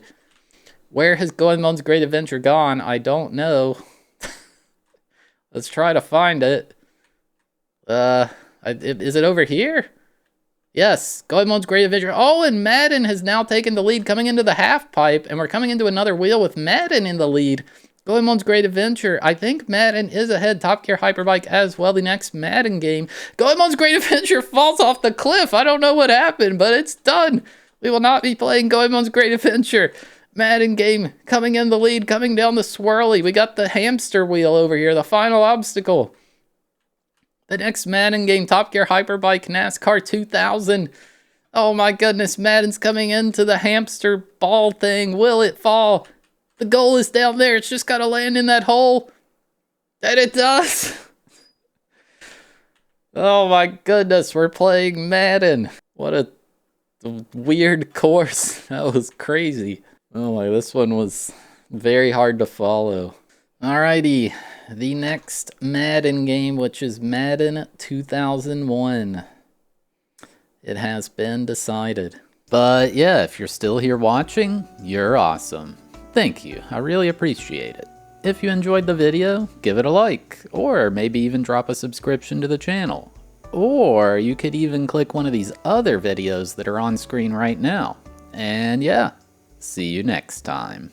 Where has Goemon's Great Adventure gone? I don't know. Let's try to find it. Is it over here? Yes, Goemon's Great Adventure. Oh, and Madden has now taken the lead coming into the half pipe, and we're coming into another wheel with Madden in the lead. Goemon's Great Adventure. I think Madden is ahead. Top Gear Hyperbike as well. The next Madden game. Goemon's Great Adventure falls off the cliff. I don't know what happened, but it's done. We will not be playing Goemon's Great Adventure. Madden game coming in the lead, coming down the swirly. We got the hamster wheel over here, the final obstacle. The next Madden game, Top Gear Hyperbike, NASCAR 2000. Oh my goodness, Madden's coming into the hamster ball thing. Will it fall? The goal is down there. It's just got to land in that hole. And it does. Oh my goodness, we're playing Madden. What a weird course. That was crazy. Oh my, this one was very hard to follow. Alrighty, the next Madden game, which is Madden 2001. It has been decided. But yeah, if you're still here watching, you're awesome. Thank you, I really appreciate it. If you enjoyed the video, give it a like, or maybe even drop a subscription to the channel. Or you could even click one of these other videos that are on screen right now. And yeah, see you next time.